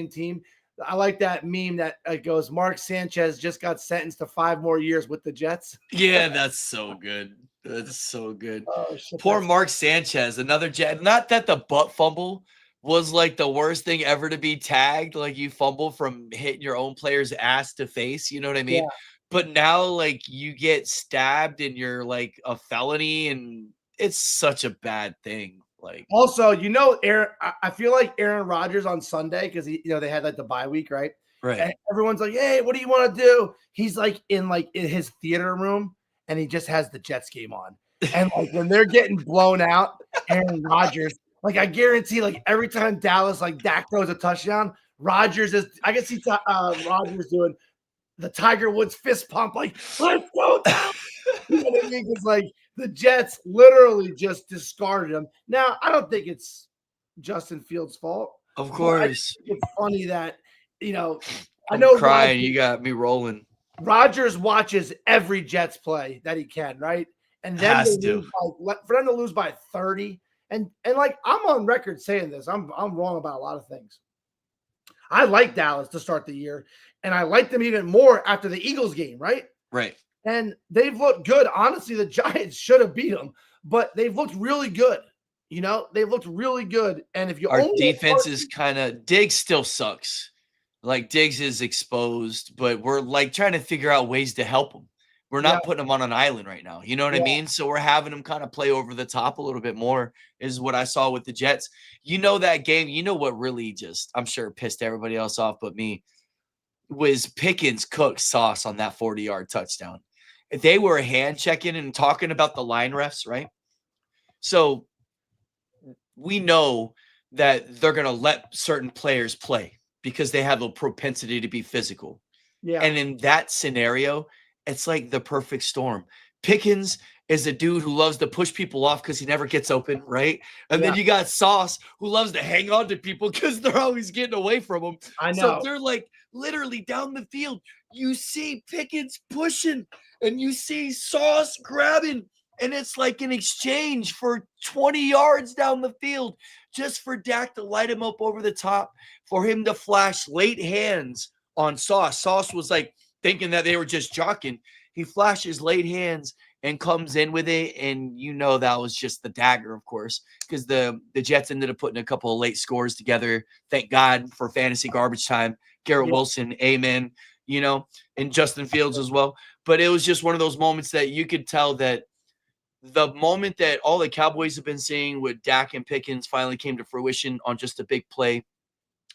team. I like that meme that goes, Mark Sanchez just got sentenced to 5 more years with the Jets. Yeah, that's so good. That's so good. Oh, shit, poor Mark Sanchez, another Jet. Not that the butt fumble was like the worst thing ever to be tagged. Like you fumble from hitting your own player's ass to face. You know what I mean? Yeah. But now, like, you get stabbed and you're like a felony, and it's such a bad thing. Like, also, Aaron, I feel like Aaron Rodgers on Sunday, because they had like the bye week, right? Right. And everyone's like, hey, what do you want to do? He's like in his theater room, and he just has the Jets game on. And like when they're getting blown out, Aaron Rodgers, like I guarantee, like every time Dallas, like Dak throws a touchdown, Rodgers is. I can see Rodgers doing the Tiger Woods fist pump, like, let's go down. You know what I mean? Because like the Jets literally just discarded him. Now, I don't think it's Justin Fields' fault. Of course. It's funny that, I know crying. You got me rolling. Rodgers watches every Jets play that he can, right? And then for them to lose by 30. And like I'm on record saying this. I'm wrong about a lot of things. I like Dallas to start the year, and I like them even more after the Eagles game, right? Right. And they've looked good. Honestly, the Giants should have beat them, but they've looked really good. They've looked really good. And if our defense is kind of Diggs still sucks. Like Diggs is exposed, but we're like trying to figure out ways to help him. We're not putting him on an island right now. You know what I mean? So we're having him kind of play over the top a little bit more is what I saw with the Jets. That game, what really just, I'm sure pissed everybody else off but me, was Pickens cooked sauce on that 40-yard touchdown. They were hand checking and talking about the line refs, right? So we know that they're going to let certain players play because they have a propensity to be physical. Yeah. And in that scenario, it's like the perfect storm. Pickens is a dude who loves to push people off because he never gets open, right? And then you got Sauce who loves to hang on to people because they're always getting away from him. I know. So they're like literally down the field. You see Pickens pushing and you see Sauce grabbing. And it's like an exchange for 20 yards down the field just for Dak to light him up over the top, for him to flash late hands on Sauce. Sauce was like thinking that they were just jockeying. He flashes late hands and comes in with it. And that was just the dagger, of course, because the Jets ended up putting a couple of late scores together. Thank God for fantasy garbage time. Garrett Wilson, amen, and Justin Fields as well. But it was just one of those moments that you could tell that the moment that all the Cowboys have been seeing with Dak and Pickens finally came to fruition on just a big play.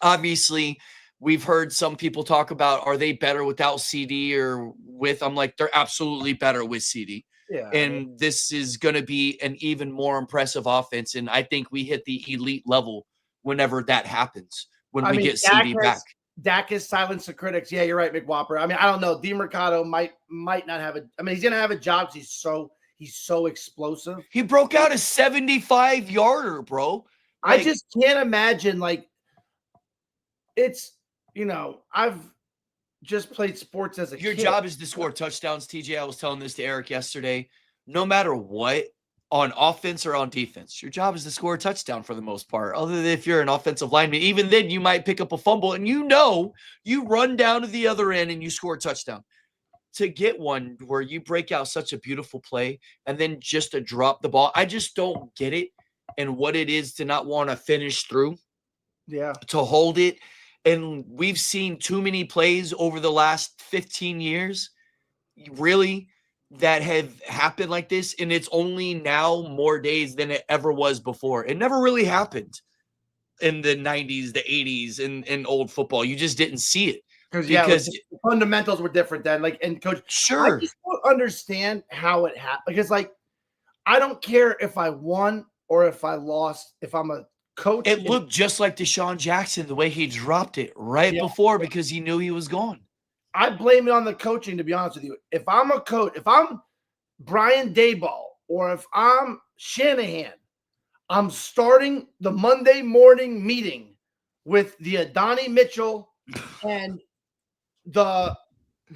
Obviously, we've heard some people talk about, are they better without CD or with? I'm like, they're absolutely better with CD. Yeah, I mean, And this is going to be an even more impressive offense. And I think we hit the elite level whenever that happens, when we get CD back. Dak has silenced the critics. Yeah, you're right, McWhopper. I mean, I don't know. DeMercado might not have a. I mean, he's gonna have a job. He's so explosive. He broke out a 75-yarder, bro. I just can't imagine. Like, it's I've just played sports as a your kid. job is to score touchdowns, TJ. I was telling this to Eric yesterday. No matter what, on offense or on defense, your job is to score a touchdown for the most part. Other than if you're an offensive lineman, even then you might pick up a fumble and you run down to the other end and you score a touchdown. To get one where you break out such a beautiful play and then just to drop the ball, I just don't get it and what it is to not want to finish through. Yeah. To hold it. And we've seen too many plays over the last 15 years, really, that have happened like this. And it's only now more days than it ever was before. It never really happened in the 90s, the 80s, in old football. You just didn't see it. Because the fundamentals were different then. Like, and coach, sure, I just don't understand how it happened. Because, like, I don't care if I won or if I lost, if I'm a coach. It looked just like Deshaun Jackson, the way he dropped it before because he knew he was gone. I blame it on the coaching, to be honest with you. If I'm a coach, if I'm Brian Daboll or if I'm Shanahan, I'm starting the Monday morning meeting with the Adonai Mitchell and the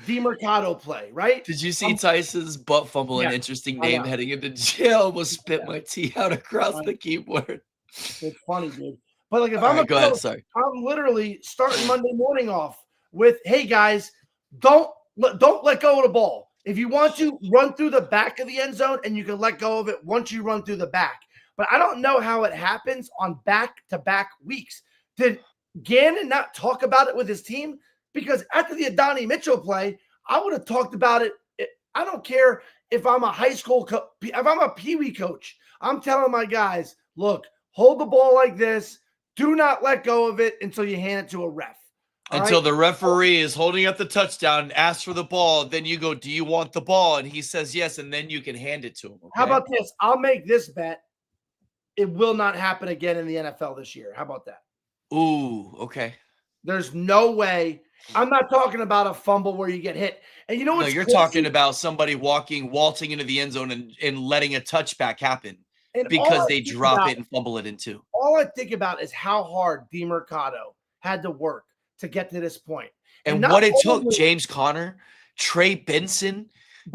DeMercado play, right? Did you see Tyson's butt fumble? An interesting name heading into jail. Almost spit my tea out across the keyboard. It's funny, dude. But like, if I'm a coach, I'm literally starting Monday morning off with, "Hey guys, don't let go of the ball. If you want to, run through the back of the end zone, and you can let go of it once you run through the back." But I don't know how it happens on back-to-back weeks. Did Gannon not talk about it with his team? Because after the Adonai Mitchell play, I would have talked about it. I don't care if I'm a high school coach, if I'm a peewee coach. I'm telling my guys, look, hold the ball like this. Do not let go of it until you hand it to a ref. Until the referee is holding up the touchdown and asks for the ball. Then you go, "Do you want the ball?" And he says yes, and then you can hand it to him. Okay? How about this? I'll make this bet. It will not happen again in the NFL this year. How about that? Ooh, okay. There's no way. I'm not talking about a fumble where you get hit. And you know what's you're talking about somebody waltzing into the end zone and letting a touchback happen because they drop it and fumble it into. All I think about is how hard DeMercado had to work to get to this point. And what it took, James Conner, Trey Benson,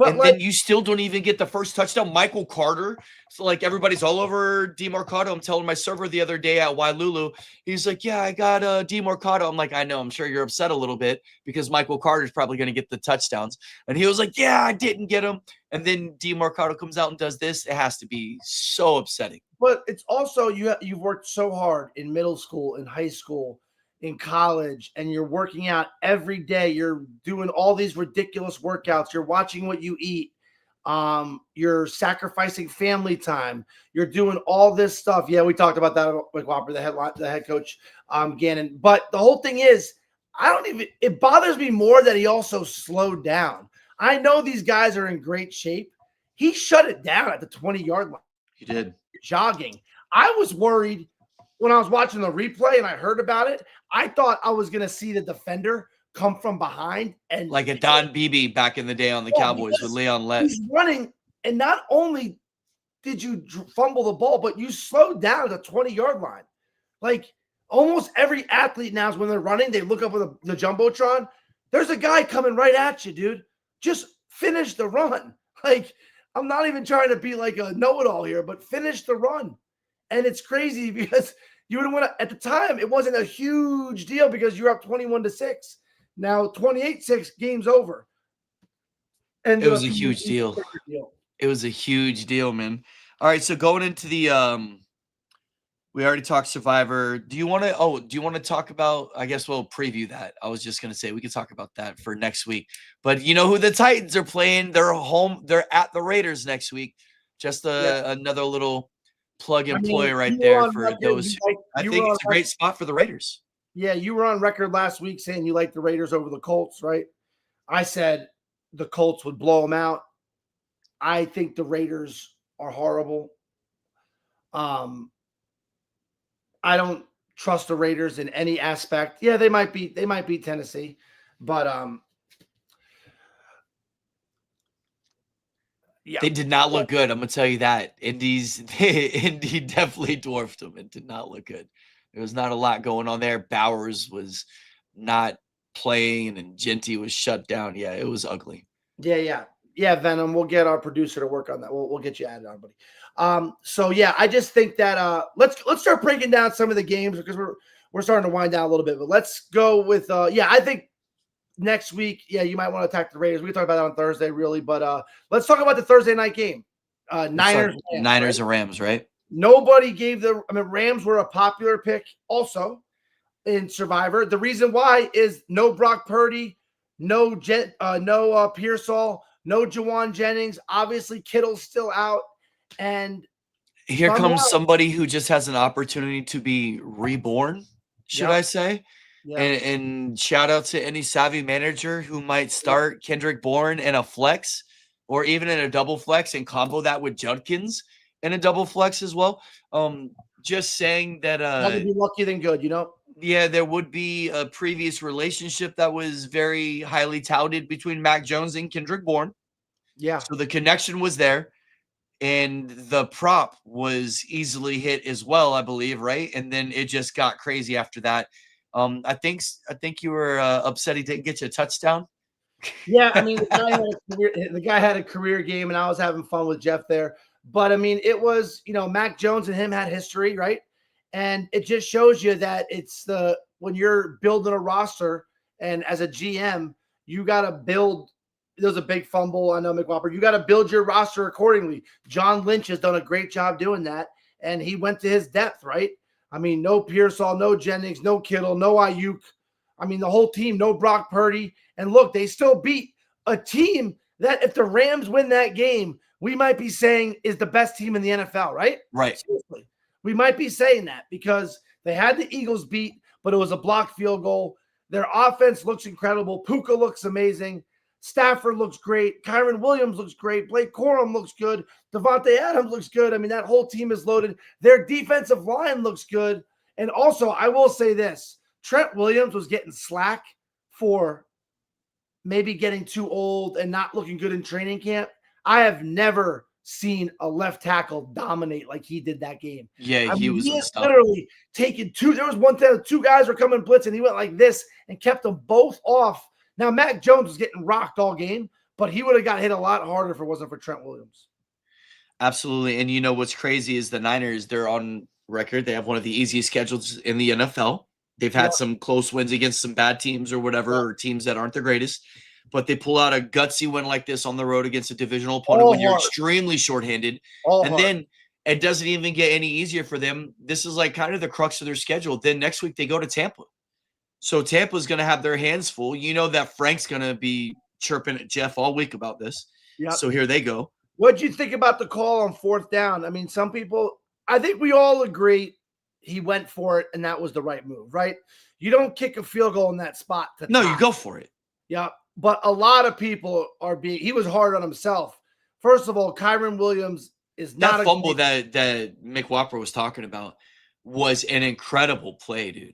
and then you still don't even get the first touchdown. Michael Carter. So, like, everybody's all over DeMercado. I'm telling my server the other day at Wailulu, he's like, "Yeah, I got DeMercado." I'm like, "I know. I'm sure you're upset a little bit because Michael Carter's probably going to get the touchdowns." And he was like, "Yeah, I didn't get him." And then DeMercado comes out and does this. It has to be so upsetting. But it's also you've worked so hard in middle school, in high school, in college, and you're working out every day. You're doing all these ridiculous workouts. You're watching what you eat. You're sacrificing family time. You're doing all this stuff. Yeah, we talked about that with Whopper, the head coach, Gannon. But the whole thing is, it bothers me more that he also slowed down. I know these guys are in great shape. He shut it down at the 20-yard line. He did. Jogging. I was worried when I was watching the replay and I heard about it. I thought I was going to see the defender come from behind and like a Don Beebe back in the day on the Cowboys with Leon Lett. He's running, and not only did you fumble the ball, but you slowed down at the 20-yard line. Like, almost every athlete now is when they're running, they look up with the Jumbotron. There's a guy coming right at you, dude. Just finish the run. Like, I'm not even trying to be like a know-it-all here, but finish the run. And it's crazy because you would have won at the time. It wasn't a huge deal because you're up 21-6. Now 28-6, game's over. And it was a huge deal. It was a huge deal, man. All right, so going into the We already talked Survivor. Do you want to? Oh, do you want to talk about? I guess we'll preview that. I was just gonna say we could talk about that for next week. But you know who the Titans are playing? They're home. They're at the Raiders next week. Just Yeah. another little plug I and mean, play right you were there on for record. those. I You were think on it's a great spot for the Raiders. Yeah, you were on record last week saying you like the Raiders over the Colts, right? I said the Colts would blow them out. I think the Raiders are horrible. I don't trust the Raiders in any aspect. Yeah, they might be Tennessee, but yeah. They did not look good. I'm gonna tell you that. Indy definitely dwarfed them. It did not look good. There was not a lot going on there. Bowers was not playing, and Genty was shut down. Yeah, it was ugly. Yeah, Venom. We'll get our producer to work on that. We'll get you added on, buddy. So yeah, I just think that let's start breaking down some of the games because we're starting to wind down a little bit. But let's go with I think next week, you might want to attack the Raiders. We can talk about that on Thursday, really. But let's talk about the Thursday night game. Niners and Rams, right? Nobody gave Rams were a popular pick also in Survivor. The reason why is no Brock Purdy, no Pearsall, no Jawan Jennings. Obviously, Kittle's still out. And here comes somebody who just has an opportunity to be reborn, should I say? Yeah. And shout out to any savvy manager who might start Kendrick Bourne in a flex or even in a double flex and combo that with Judkins in a double flex as well. Just saying that rather be lucky than good, Yeah, there would be a previous relationship that was very highly touted between Mac Jones and Kendrick Bourne. Yeah. So the connection was there. And the prop was easily hit as well, I believe, right? And then it just got crazy after that. I think you were upset he didn't get you a touchdown. Yeah, I mean, the guy had a career game, and I was having fun with Jeff there. But I mean, it was Mac Jones and him had history, right? And it just shows you that when you're building a roster, and as a GM, you got to build. There was a big fumble. I know McWhopper. You got to build your roster accordingly. John Lynch has done a great job doing that, and he went to his depth, right? I mean, no Pearsall, no Jennings, no Kittle, no Ayuk. I mean, the whole team, no Brock Purdy. And look, they still beat a team that if the Rams win that game, we might be saying is the best team in the NFL, right? Right. Seriously. We might be saying that because they had the Eagles beat, but it was a blocked field goal. Their offense looks incredible. Puka looks amazing. Stafford looks great. Kyron Williams looks great. Blake Corum looks good. Devontae Adams looks good. I mean, that whole team is loaded. Their defensive line looks good. And also, I will say this. Trent Williams was getting slack for maybe getting too old and not looking good in training camp. I have never seen a left tackle dominate like he did that game. Yeah, he was literally taking two. There was one time two guys were coming blitz, and he went like this and kept them both off. Now, Mac Jones was getting rocked all game, but he would have got hit a lot harder if it wasn't for Trent Williams. Absolutely. And what's crazy is the Niners, they're on record. They have one of the easiest schedules in the NFL. They've had some close wins against some bad teams or whatever, or teams that aren't the greatest. But they pull out a gutsy win like this on the road against a divisional opponent when you're extremely shorthanded. Then it doesn't even get any easier for them. This is like kind of the crux of their schedule. Then next week they go to Tampa. So Tampa's going to have their hands full. You know that Frank's going to be chirping at Jeff all week about this. Yep. So here they go. What'd you think about the call on fourth down? I mean, some people, I think we all agree he went for it and that was the right move, right? You don't kick a field goal in that spot. No, you go for it. Yeah. But a lot of people he was hard on himself. First of all, Kyron Williams is not that fumble that Mick Whopper was talking about was an incredible play, dude.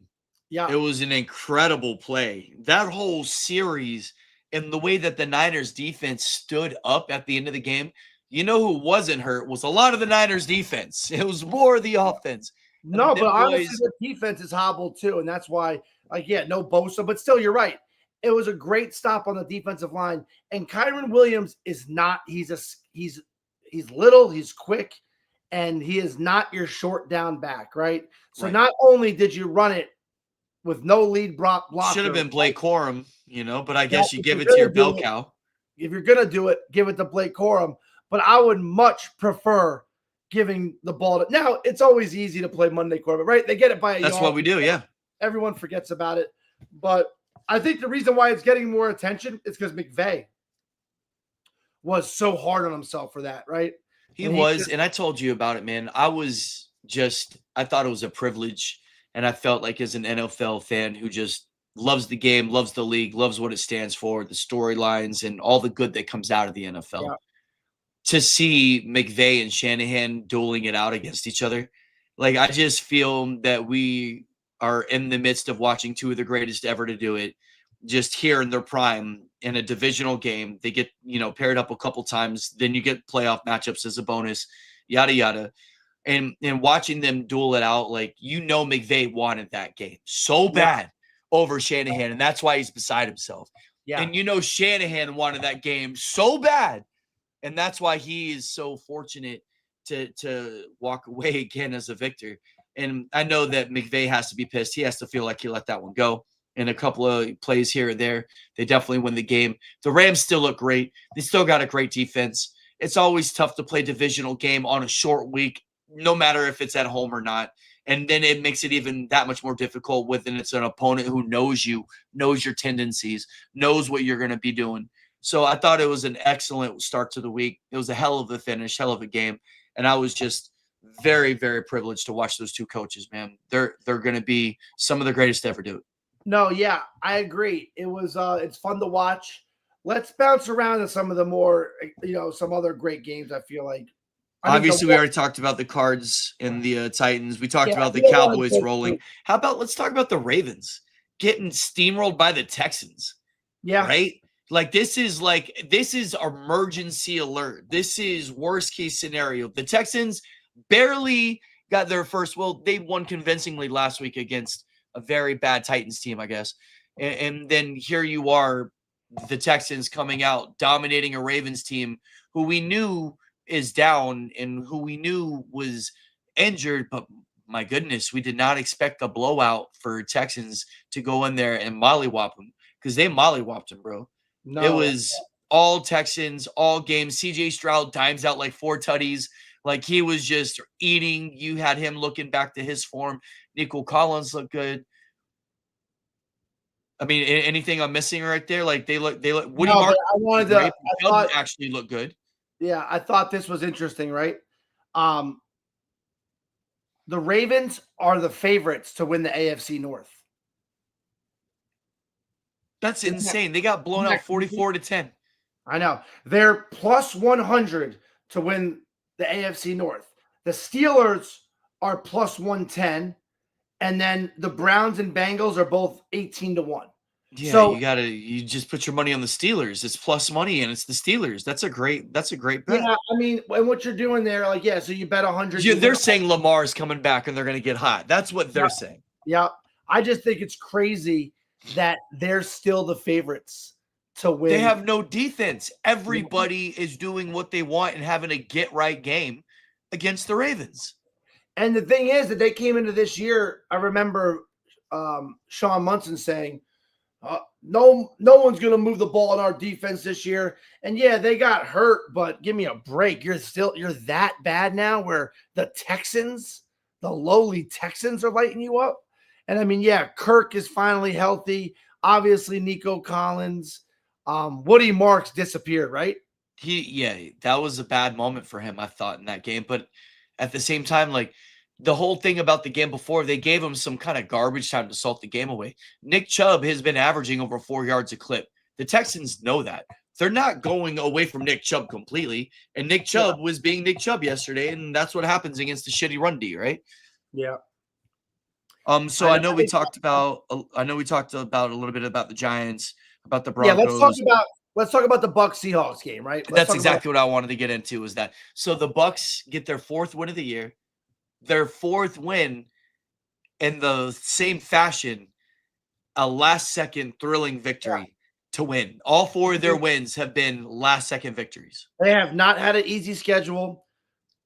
Yeah. It was an incredible play. That whole series and the way that the Niners defense stood up at the end of the game, who wasn't hurt was a lot of the Niners defense. It was more the offense. No, but honestly, the defense is hobbled too. And that's why, no Bosa, but still, you're right. It was a great stop on the defensive line. And Kyron Williams is not, he's little, he's quick, and he is not your short down back, right? So not only did you run it with no lead blocker. Should have been Blake Corum, but I guess you give it to your bell cow. If you're going to do it, give it to Blake Corum. But I would much prefer giving the ball to. Now, it's always easy to play Monday quarterback, right? They get it by a That's yard. what we do, yeah. Everyone forgets about it. But I think the reason why it's getting more attention is because McVay was so hard on himself for that, right? He was, and I told you about it, man. I thought it was a privilege, and I felt like as an NFL fan who just loves the game, loves the league, loves what it stands for, the storylines, and all the good that comes out of the NFL. Yeah. To see McVay and Shanahan dueling it out against each other, like I just feel that we are in the midst of watching two of the greatest ever to do it, just here in their prime in a divisional game. They get, paired up a couple times, then you get playoff matchups as a bonus, yada yada. And watching them duel it out, like McVay wanted that game so bad over Shanahan, and that's why he's beside himself. Yeah. And Shanahan wanted that game so bad, and that's why he is so fortunate to walk away again as a victor. And I know that McVay has to be pissed. He has to feel like he let that one go. And a couple of plays here and there, they definitely win the game. The Rams still look great. They still got a great defense. It's always tough to play divisional game on a short week, no matter if it's at home or not. And then it makes it even that much more difficult when it's an opponent who knows you, knows your tendencies, knows what you're going to be doing. So I thought it was an excellent start to the week. It was a hell of a finish, hell of a game. And I was just very, very privileged to watch those two coaches, man. They're going to be some of the greatest to ever do it. No, yeah, I agree. It was it's fun to watch. Let's bounce around to some of the more, some other great games. I feel like. Obviously, we already talked about the Cards and the Titans. We talked about the Cowboys rolling. How about let's talk about the Ravens getting steamrolled by the Texans? Yeah. Right? This is emergency alert. This is worst case scenario. The Texans barely got their first. Well, they won convincingly last week against a very bad Titans team, I guess. And then here you are, the Texans coming out, dominating a Ravens team who we knew is down and who we knew was injured. But my goodness, we did not expect a blowout for Texans to go in there and mollywop them, because they mollywopped them, bro. No. It was all Texans, all games. CJ Stroud dimes out like 4 tutties. Like he was just eating. You had him looking back to his form. Nico Collins looked good. I mean, anything I'm missing right there? Like they look. Woody Mark. I wanted to. I thought, actually look good. Yeah, I thought this was interesting, right? The Ravens are the favorites to win the AFC North. That's insane. They got blown out 44-10. I know. They're plus 100 to win the AFC North. The Steelers are plus 110, and then the Browns and Bengals are both 18-1. Yeah, so you just put your money on the Steelers. It's plus money, and it's the Steelers. That's a great bet. Yeah, I mean, and what you're doing there, so you bet 100. Yeah, they're saying Lamar's coming back, and they're going to get hot. That's what they're saying. Yeah, I just think it's crazy that they're still the favorites to win. They have no defense. Everybody is doing what they want and having a get-right game against the Ravens. And the thing is that they came into this year, I remember Sean Munson saying, no one's going to move the ball in our defense this year. And yeah, they got hurt, but give me a break. You're that bad now where the lowly Texans are lighting you up. And I mean, yeah, Kirk is finally healthy. Obviously, Nico Collins. Woody Marks disappeared, right? That was a bad moment for him, I thought, in that game. But at the same time, like the whole thing about the game before, they gave him some kind of garbage time to salt the game away. Nick Chubb has been averaging over 4 yards a clip. The Texans know that. They're not going away from Nick Chubb completely. And Nick Chubb was being Nick Chubb yesterday, and that's what happens against the shitty run D, right? Yeah. So I know we talked about a little bit about the Giants, about the Broncos. Yeah, let's talk about the Bucs Seahawks game, right? That's exactly what I wanted to get into, was that. So the Bucs get their 4th win of the year, their 4th win in the same fashion, a last-second thrilling victory to win. All 4 of their wins have been last-second victories. They have not had an easy schedule.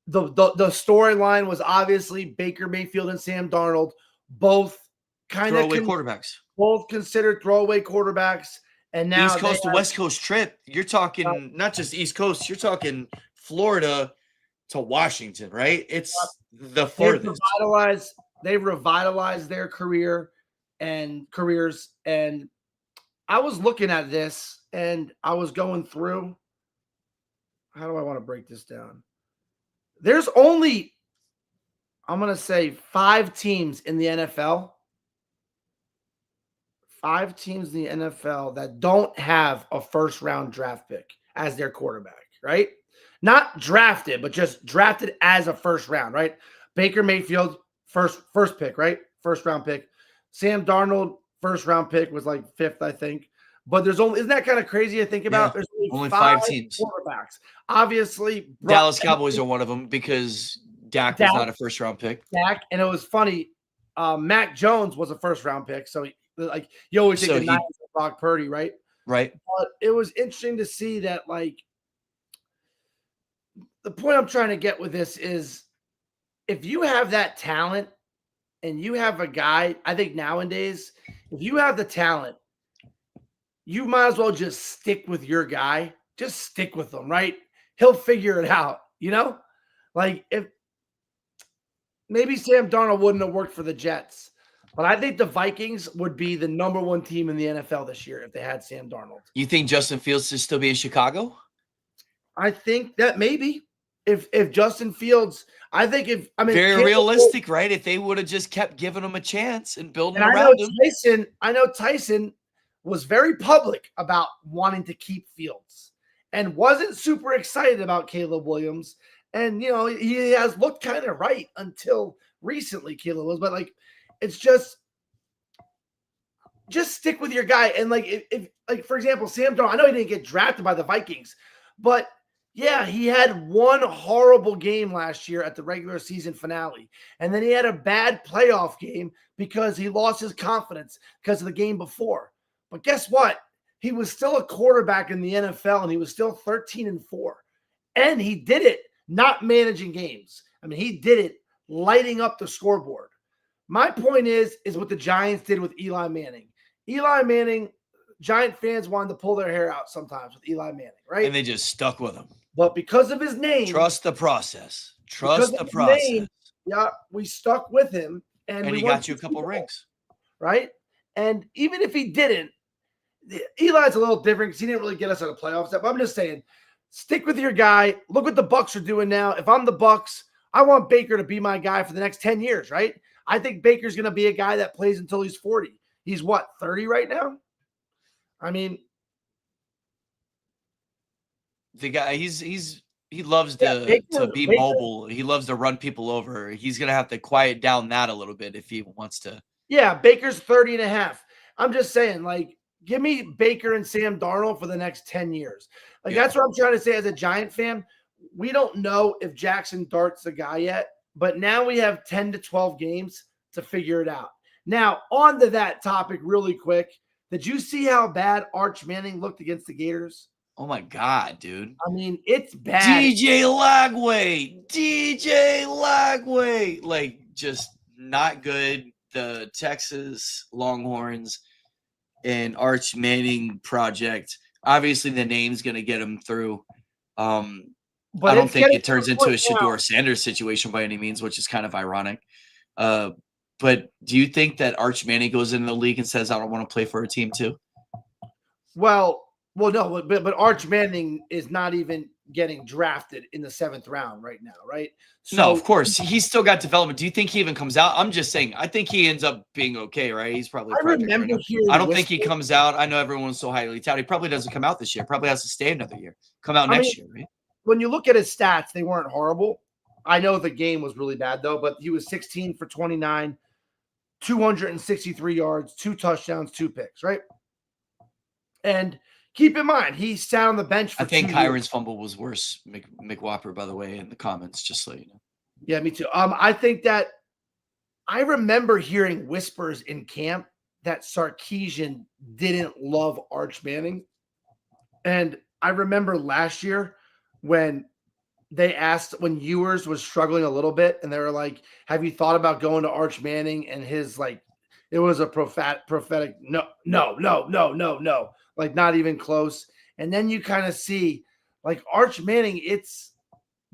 The storyline was obviously Baker Mayfield and Sam Darnold, both kind of throwaway quarterbacks, both considered throwaway quarterbacks. And now East Coast to West Coast trip. You're talking not just East Coast. You're talking Florida to Washington, right? It's the furthest. They revitalized their careers. And I was looking at this and I was going through. How do I want to break this down? There's only, I'm going to say 5 teams in the NFL. 5 teams in the NFL that don't have a first round draft pick as their quarterback, right? Not drafted, but just drafted as a first round, right? Baker Mayfield, first pick, right? First round pick. Sam Darnold, first round pick, was like 5th, I think. But there's only, isn't that kind of crazy to think about? Yeah, There's only 5 teams. Quarterbacks. Obviously, Dallas Cowboys are one of them because Dak was not a first round pick. And it was funny. Mac Jones was a first round pick. So like you always think the Niners of Brock Purdy, right? Right. But it was interesting to see that, like, the point I'm trying to get with this is if you have that talent and you have a guy, I think nowadays, if you have the talent, you might as well just stick with your guy. Just stick with him, right? He'll figure it out, you know? Like, if maybe Sam Darnold wouldn't have worked for the Jets, but I think the Vikings would be the number 1 team in the NFL this year if they had Sam Darnold. You think Justin Fields should still be in Chicago? I think that maybe if Justin Fields, very realistic, right? If they would have just kept giving him a chance and building around him. I know Tyson was very public about wanting to keep Fields and wasn't super excited about Caleb Williams. And, you know, he has looked kind of right until recently, Caleb Williams. But, like, it's just stick with your guy. And, like, if for example, Sam Darnold, I know he didn't get drafted by the Vikings, but yeah, he had one horrible game last year at the regular season finale. And then he had a bad playoff game because he lost his confidence because of the game before. But guess what? He was still a quarterback in the NFL, and he was still 13-4. And he did it not managing games. I mean, he did it lighting up the scoreboard. My point is what the Giants did with Eli Manning. Eli Manning, Giant fans wanted to pull their hair out sometimes with Eli Manning, right? And they just stuck with him. But because of his name, trust the process. Trust the process. Name, yeah, we stuck with him, and he got you a couple rings, right? And even if he didn't, Eli's a little different because he didn't really get us out of playoffs. But I'm just saying, stick with your guy. Look what the Bucs are doing now. If I'm the Bucs, I want Baker to be my guy for the next 10 years, right? I think Baker's going to be a guy that plays until he's 40. He's what, 30 right now? I mean, the guy, he loves to be mobile. He loves to run people over. He's going to have to quiet down that a little bit if he wants to. Yeah, Baker's 30.5. I'm just saying, like, give me Baker and Sam Darnold for the next 10 years. Like, that's what I'm trying to say as a Giant fan. We don't know if Jackson Dart's the guy yet, but now we have 10 to 12 games to figure it out. Now, on to that topic really quick. Did you see how bad Arch Manning looked against the Gators? Oh, my God, dude. I mean, it's bad. DJ Lagway. Like, just not good. The Texas Longhorns and Arch Manning project. Obviously, the name's going to get him through. But I don't think it turns into a Shedeur Sanders situation by any means, which is kind of ironic. But do you think that Arch Manning goes into the league and says, I don't want to play for a team too? Well, no, but Arch Manning is not even getting drafted in the 7th round right now, right? So, no, of course. He's still got development. Do you think he even comes out? I'm just saying, I think he ends up being okay, right? He's probably I don't think he comes out. I know everyone's so highly touted. He probably doesn't come out this year. Probably has to stay another year. Come out next year, right? When you look at his stats, they weren't horrible. I know the game was really bad, though, but he was 16 for 29, 263 yards, 2 touchdowns, 2 picks, right? And keep in mind, he sat on the bench for 2 years. I think Kyron's fumble was worse, McWhopper, by the way, in the comments, just so you know. Yeah, me too. I think that I remember hearing whispers in camp that Sarkisian didn't love Arch Manning. And I remember last year when they asked, when Ewers was struggling a little bit, and they were like, have you thought about going to Arch Manning? And his, like, it was a prophetic, no. Like, not even close. And then you kind of see, like, Arch Manning,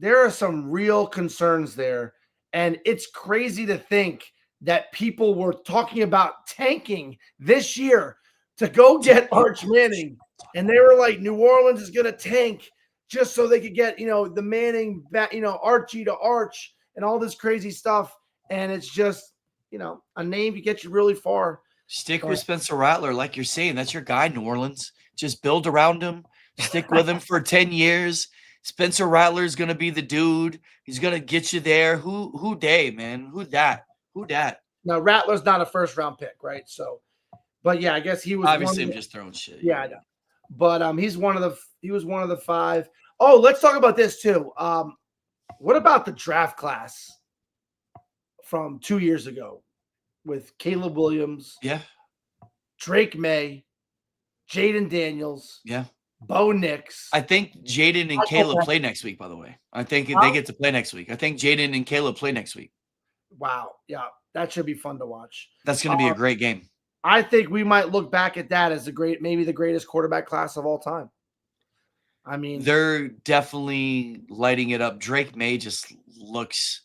there are some real concerns there. And it's crazy to think that people were talking about tanking this year to go get Arch Manning. And they were like, New Orleans is going to tank just so they could get, the Manning back, Archie to Arch and all this crazy stuff. And it's just, a name to get you really far. Stick with Spencer Rattler, like you're saying. That's your guy, New Orleans. Just build around him. Stick with him for 10 years. Spencer Rattler is going to be the dude. He's going to get you there. Who day, man? Who that? Now, Rattler's not a first-round pick, right? So, but yeah, I guess he was obviously. I'm just throwing shit. Yeah, I know. But he was one of the 5. Oh, let's talk about this too. What about the draft class from 2 years ago with Caleb Williams? Yeah. Drake May, Jaden Daniels. Yeah. Bo Nix. I think Jaden and Caleb play next week, by the way. I think they get to play next week. I think Jaden and Caleb play next week. Wow. Yeah. That should be fun to watch. That's going to be a great game. I think we might look back at that as maybe the greatest quarterback class of all time. I mean, they're definitely lighting it up. Drake May just looks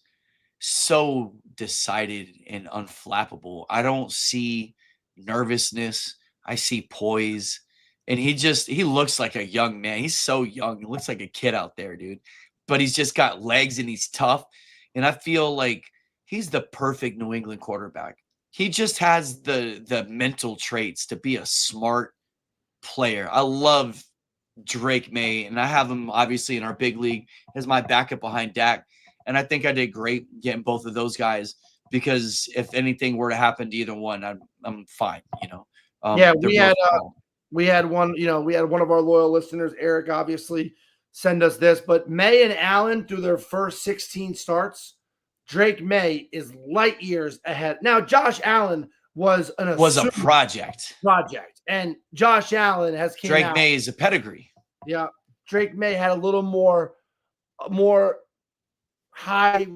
so decided and unflappable. I don't see nervousness. I see poise. And he looks like a young man. He's so young. He looks like a kid out there, dude. But he's just got legs and he's tough. And I feel like he's the perfect New England quarterback. He just has the mental traits to be a smart player. I love Drake May, and I have him obviously in our big league as my backup behind Dak. And I think I did great getting both of those guys because if anything were to happen to either one, I'm fine. Yeah, we had one of our loyal listeners, Eric, obviously send us this, but May and Allen through their first 16 starts, Drake May is light years ahead. Now, Josh Allen was a project, and Josh Allen has came Drake out. May is a pedigree. Yeah, Drake May had a little more high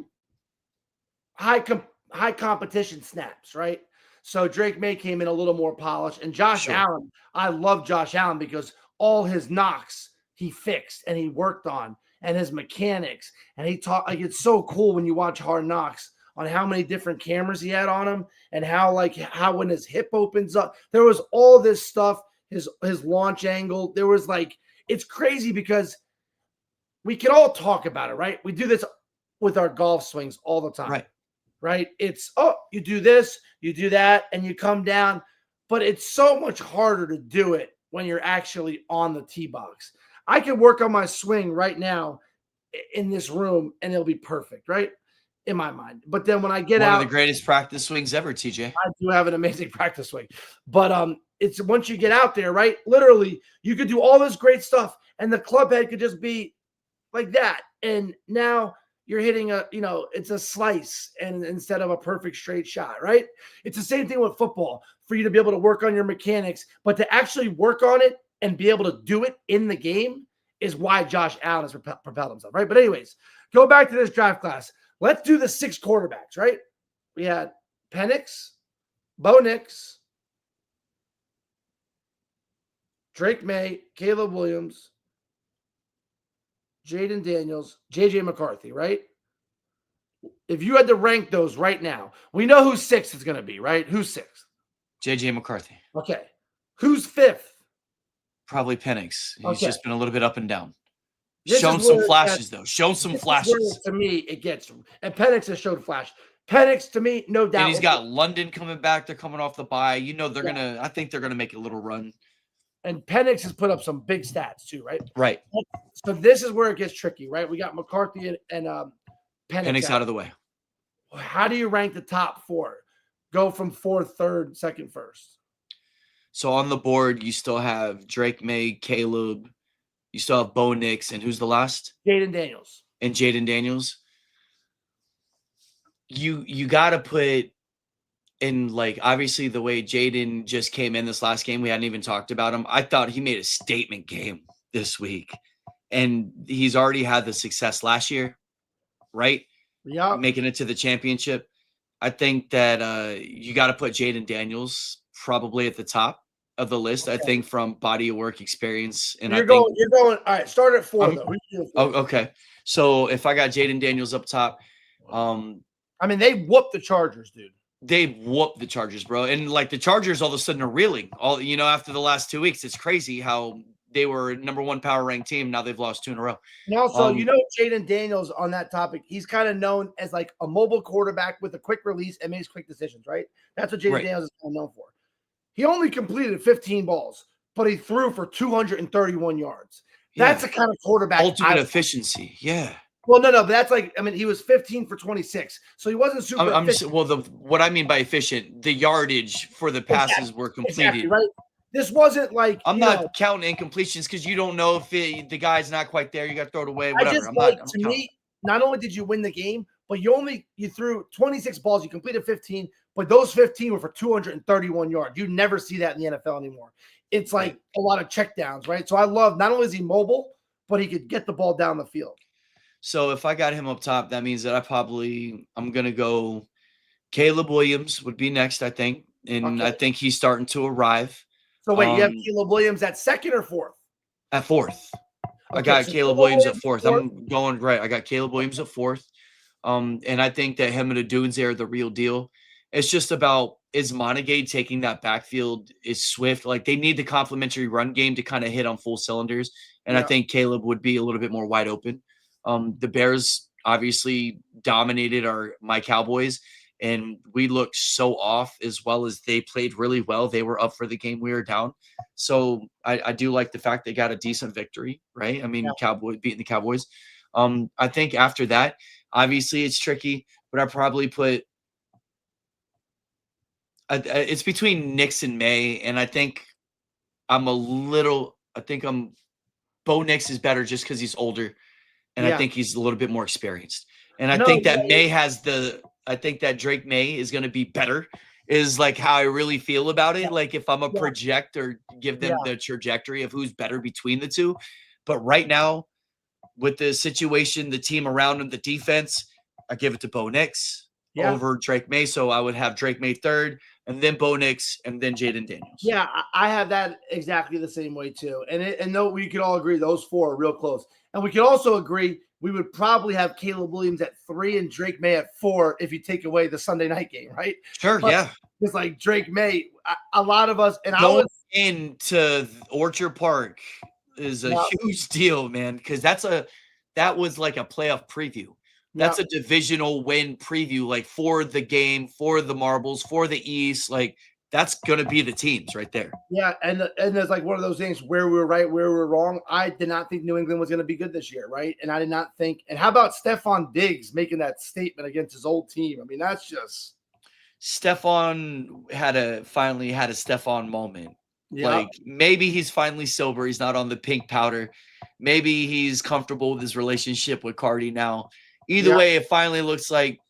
competition snaps, right? So Drake May came in a little more polished, and Josh Allen. I love Josh Allen because all his knocks he fixed and he worked on, and his mechanics, and he taught. Like, it's so cool when you watch Hard Knocks on how many different cameras he had on him, and how when his hip opens up, there was all this stuff. His launch angle. There was it's crazy because we can all talk about it, right? We do this with our golf swings all the time, right? It's you do this, you do that, and you come down, but it's so much harder to do it when you're actually on the tee box. I can work on my swing right now in this room, and it'll be perfect, right? In my mind. But then when I get out, one of the greatest practice swings ever, TJ. I do have an amazing practice swing. But it's once you get out there, right? Literally, you could do all this great stuff, and the club head could just be like that. And now you're hitting it's a slice and instead of a perfect straight shot, right? It's the same thing with football. For you to be able to work on your mechanics, but to actually work on it and be able to do it in the game is why Josh Allen has propelled himself, right? But anyways, go back to this draft class. Let's do the 6 quarterbacks, right? We had Penix, Bo Nix, Drake May, Caleb Williams, Jaden Daniels, JJ McCarthy, right? If you had to rank those right now, we know who 6th is going to be, right? Who's 6th? JJ McCarthy. Okay. Who's 5th? Probably Penix. He's just been a little bit up and down. This Shown some flashes, though. Shown some flashes. To me, it gets – and Penix has showed flash. Penix, to me, no doubt. And he's got London coming back. They're coming off the bye. They're going to – I think they're going to make a little run. And Penix has put up some big stats too, right? Right. So this is where it gets tricky, right? We got McCarthy and Penix out of the way. How do you rank the top 4? Go from 4th, 3rd, 2nd, 1st. So on the board, you still have Drake May, Caleb. You still have Bo Nix, and who's the last? Jaden Daniels. And Jaden Daniels. You got to put in, obviously the way Jaden just came in this last game, we hadn't even talked about him. I thought he made a statement game this week, and he's already had the success last year, right? Yeah. Making it to the championship. I think that you got to put Jaden Daniels probably at the top. of the list, I think, from body of work experience. And You're going. All right. Start at 4 though. Who you doing Oh, for? okay. So if I got Jaden Daniels up top, I mean, they whooped the Chargers, dude. they whooped the Chargers, bro. And like the Chargers all of a sudden are reeling. After the last 2 weeks, it's crazy how they were #1 power ranked team. Now they've lost 2 in a row. And also, Jaden Daniels on that topic, he's kind of known as like a mobile quarterback with a quick release and makes quick decisions, right? That's what Jaden Daniels is kind of known for. He only completed 15 balls, but he threw for 231 yards. That's the kind of quarterback. Ultimate efficiency. Yeah. Well, no, but that's like, I mean, he was 15 for 26, so he wasn't super efficient. What I mean by efficient, the yardage for the passes were completed. Exactly, right? This wasn't like I'm not counting incompletions because you don't know if the guy's not quite there. You got to throw it away. Whatever. To me, not only did you win the game, but you threw 26 balls. You completed 15, but those 15 were for 231 yards. You never see that in the NFL anymore. It's like a lot of checkdowns, right? So I love not only is he mobile, but he could get the ball down the field. So if I got him up top, that means that I'm going to go Caleb Williams would be next, I think. And I think he's starting to arrive. So wait, you have Caleb Williams at 2nd or 4th? At 4th. I got Caleb Williams at 4th. I'm going right. I got Caleb Williams at 4th. And I think that him and Adunze are the real deal. It's just about, is Montague taking that backfield? Is Swift? Like, they need the complementary run game to kind of hit on full cylinders. And I think Caleb would be a little bit more wide open. The Bears obviously dominated my Cowboys, and we looked so off as well as they played really well. They were up for the game. We were down. So I do like the fact they got a decent victory, right? I mean, Cowboys beating the Cowboys. I think after that, obviously it's tricky, but I probably put it's between Nix and May, and I think Bo Nix is better just because he's older. And I think he's a little bit more experienced. And I think that I think that Drake May is going to be better, is like how I really feel about it. Like if I'm a project or give them the trajectory of who's better between the two. But right now, with the situation, the team around him, the defense, I give it to Bo Nix over Drake May. So I would have Drake May 3rd, and then Bo Nix, and then Jaden Daniels. Yeah, I have that exactly the same way too. And though we could all agree those 4 are real close. And we could also agree we would probably have Caleb Williams at 3 and Drake May at 4 if you take away the Sunday night game, right? Sure, yeah. It's like Drake May, a lot of us, and going into Orchard Park is a huge deal, man, because that was like a playoff preview. That's a divisional win preview, like for the game, for the marbles, for the East, like. That's going to be the teams right there. Yeah, and there's like one of those things where we were right, where we were wrong. I did not think New England was going to be good this year, right? And I did not think – and how about Stephon Diggs making that statement against his old team? I mean, that's just – Stephon finally had a Stephon moment. Yeah. Like maybe he's finally sober. He's not on the pink powder. Maybe he's comfortable with his relationship with Cardi now. Either way, it finally looks like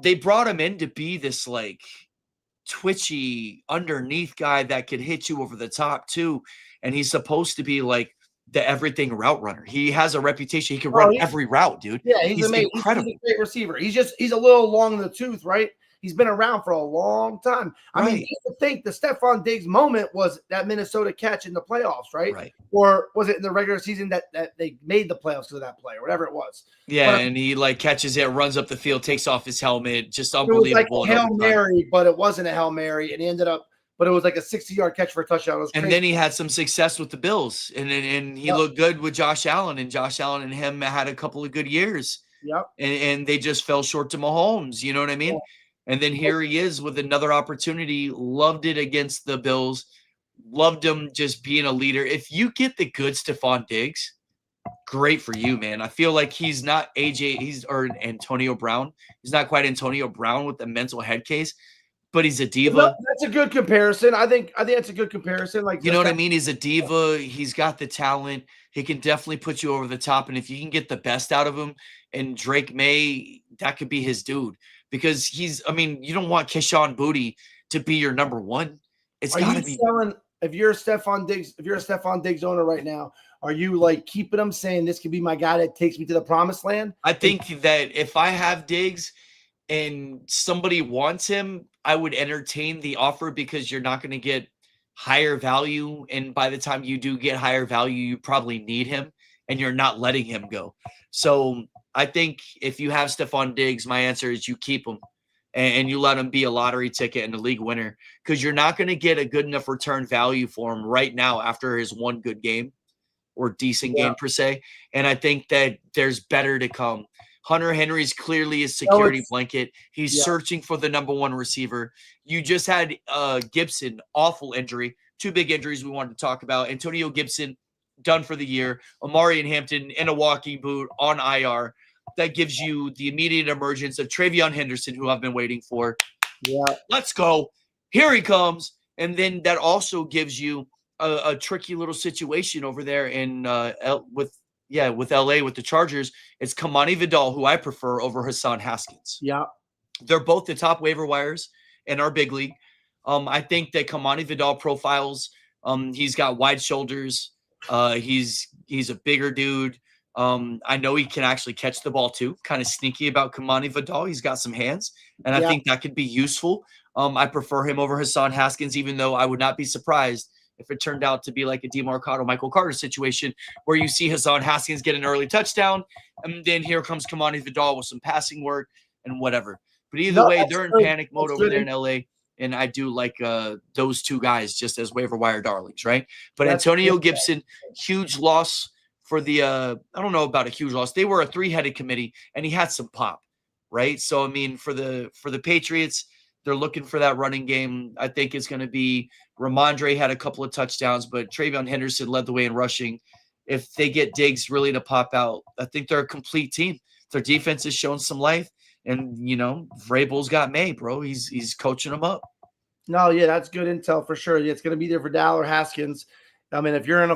they brought him in to be this like – twitchy underneath guy that could hit you over the top too, and he's supposed to be like the everything route runner. He has a reputation. He can run every route, dude. Yeah, he's amazing. Incredible. He's a great receiver. He's a little long in the tooth, right? He's been around for a long time. I mean, you think the Stephon Diggs moment was that Minnesota catch in the playoffs, right? Or was it in the regular season that they made the playoffs because of that play or whatever it was? Yeah, and he like catches it, runs up the field, takes off his helmet, just unbelievable. It was like a Hail Mary, but it wasn't a Hail Mary, and he ended up. But it was like a 60-yard catch for a touchdown. It was crazy. And then he had some success with the Bills, and he looked good with Josh Allen, and Josh Allen and him had a couple of good years. Yep. And they just fell short to Mahomes. You know what I mean? Yeah. And then here he is with another opportunity. Loved it against the Bills. Loved him just being a leader. If you get the good Stephon Diggs, great for you, man. I feel like he's not or Antonio Brown. He's not quite Antonio Brown with the mental head case, but he's a diva. That's a good comparison. I think that's a good comparison. Like, you know what I mean? He's a diva. He's got the talent. He can definitely put you over the top. And if you can get the best out of him, and Drake May, that could be his dude. Because you don't want Keyshawn Boutte to be your number one. It's got to be selling. If you're a Stephon Diggs owner right now, are you like keeping him, saying this could be my guy that takes me to the promised land? I think that if I have Diggs and somebody wants him, I would entertain the offer because you're not going to get higher value. And by the time you do get higher value, you probably need him and you're not letting him go. So I think if you have Stephon Diggs, my answer is you keep him and you let him be a lottery ticket and a league winner, because you're not going to get a good enough return value for him right now after his one good game or decent game per se. And I think that there's better to come. Hunter Henry's clearly a security blanket. He's searching for the number one receiver. You just had Gibson, awful injury. Two big injuries we wanted to talk about. Antonio Gibson, done for the year. Amari and Hampton in a walking boot on IR. That gives you the immediate emergence of Travion Henderson, who I've been waiting for. Yeah. Let's go. Here he comes. And then that also gives you a tricky little situation over there in with LA with the Chargers. It's Kamani Vidal, who I prefer over Hassan Haskins. Yeah. They're both the top waiver wires in our big league. I think that Kamani Vidal profiles, he's got wide shoulders. He's a bigger dude. I know he can actually catch the ball too. Kind of sneaky about Kamani Vidal. He's got some hands, and I think that could be useful. I prefer him over Hassan Haskins, even though I would not be surprised if it turned out to be like a DeMarcado, Michael Carter situation where you see Hassan Haskins get an early touchdown, and then here comes Kamani Vidal with some passing work and whatever. But either way, they're in panic mode over there in LA. And I do like those two guys just as waiver wire darlings, right? But Antonio Gibson, huge loss for the I don't know about a huge loss. They were a three-headed committee, and he had some pop, right? So I mean, for the Patriots, they're looking for that running game. I think it's going to be Ramondre had a couple of touchdowns, but Travion Henderson led the way in rushing. If they get Diggs really to pop out, I think they're a complete team. Their defense has shown some life. And, you know, Vrabel's got May, bro. He's coaching them up. No, yeah, that's good intel for sure. It's going to be there for Dow or Haskins. I mean, if you're in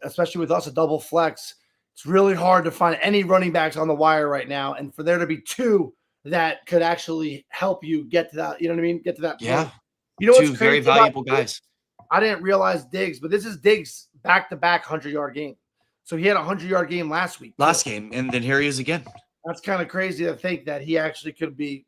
especially with us, a double flex, it's really hard to find any running backs on the wire right now. And for there to be two that could actually help you get to that, you know what I mean? Get to that point. Yeah. You know what's two very valuable guys. I didn't realize Diggs, but this is Diggs back-to-back 100-yard game. So he had a 100-yard game last week. Last game, and then here he is again. That's kind of crazy to think that he actually could be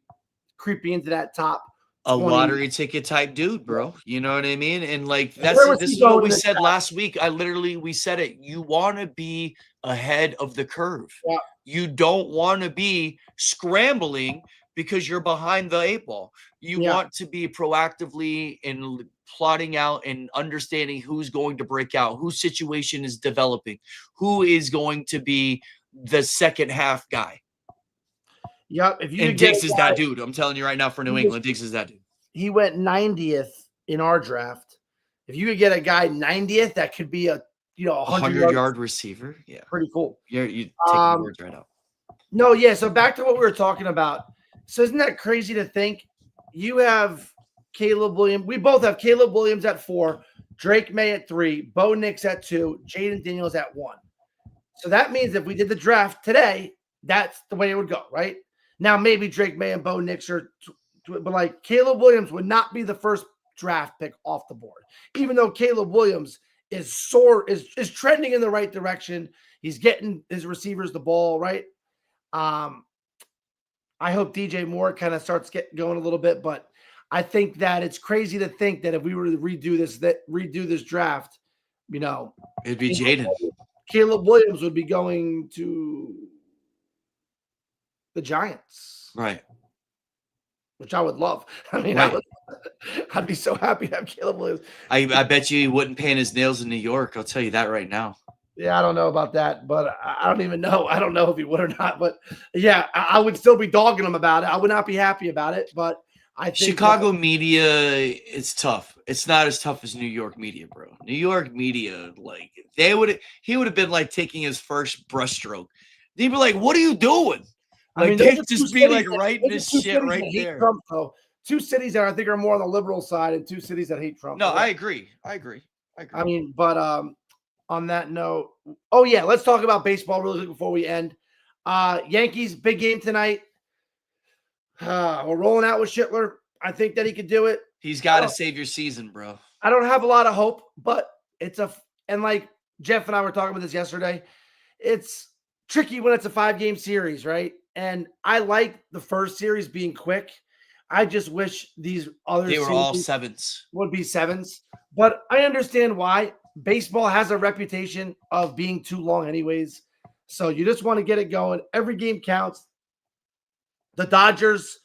creeping into that top 20. A lottery ticket type dude, bro. You know what I mean? And like this is what we said last week. We said it. You want to be ahead of the curve. Yeah. You don't want to be scrambling because you're behind the eight ball. You want to be proactively in plotting out and understanding who's going to break out, whose situation is developing, who is going to be the second half guy. Yep. And Diggs is that dude. I'm telling you right now, for New England, Diggs is that dude. He went 90th in our draft. If you could get a guy 90th, that could be a 100-yard receiver. Yeah, pretty cool. You take the words right out. No, yeah. So back to what we were talking about. So isn't that crazy to think? You have Caleb Williams. We both have Caleb Williams at 4, Drake May at 3, Bo Nix at 2, Jaden Daniels at 1. So that means if we did the draft today, that's the way it would go, right? Now, maybe Drake May and Bo Nix are, but like Caleb Williams would not be the first draft pick off the board, even though Caleb Williams is trending in the right direction. He's getting his receivers the ball, right? I hope DJ Moore kind of starts getting going a little bit, but I think that it's crazy to think that if we were to redo this draft, it'd be Jaden. Caleb Williams would be going to the Giants. Right. Which I would love. I mean, right. I'd be so happy to have Caleb Williams. I bet you he wouldn't paint his nails in New York. I'll tell you that right now. Yeah, I don't know about that, but I don't even know. I don't know if he would or not. But yeah, I would still be dogging him about it. I would not be happy about it, but I think Chicago media is tough. It's not as tough as New York media, bro. New York media, like he would have been like taking his first brushstroke. They'd be like, "What are you doing?" Like, I mean, they just be like writing this shit right there. Trump, though. 2 cities that I think are more on the liberal side, and 2 cities that hate Trump. No, I agree. I mean, but on that note, oh yeah, let's talk about baseball really quick before we end. Yankees big game tonight. We're rolling out with Schitler. I think that he could do it. He's got to save your season, bro. I don't have a lot of hope, but and like Jeff and I were talking about this yesterday. It's tricky when it's a 5-game series, right? And I like the first series being quick. I just wish these other They were all series sevens. would be sevens. But I understand why. Baseball has a reputation of being too long, anyways. So you just want to get it going. Every game counts. The Dodgers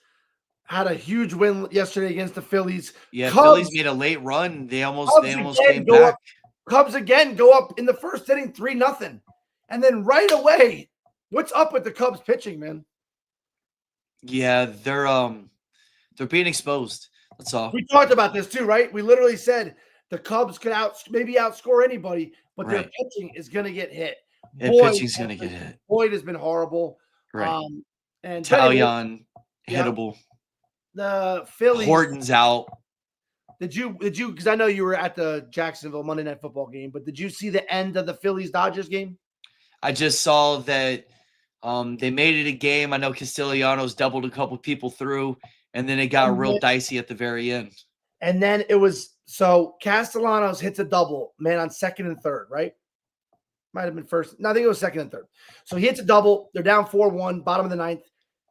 had a huge win yesterday against the Phillies. Yeah, Phillies Cubs, made a late run. They almost Cubs came again go back. up. Cubs again go up in the first inning 3-0. And then right away, what's up with the Cubs pitching, man? Yeah, they're being exposed. That's all. We talked about this too, right? We literally said the Cubs could maybe outscore anybody, but their Right. pitching is going to get hit. And pitching's gonna get hit. Boyd has been horrible. Right. And Talion, yeah. hittable. The Phillies. Horton's out. Did you? Because I know you were at the Jacksonville Monday Night Football game, but did you see the end of the Phillies Dodgers game? I just saw that they made it a game. I know Castellanos doubled a couple people through, and then it got real dicey at the very end. And then it was so Castellanos hits a double, man, on second and third, right? Might have been first. No, I think it was second and third. So he hits a double. They're down 4-1, bottom of the ninth,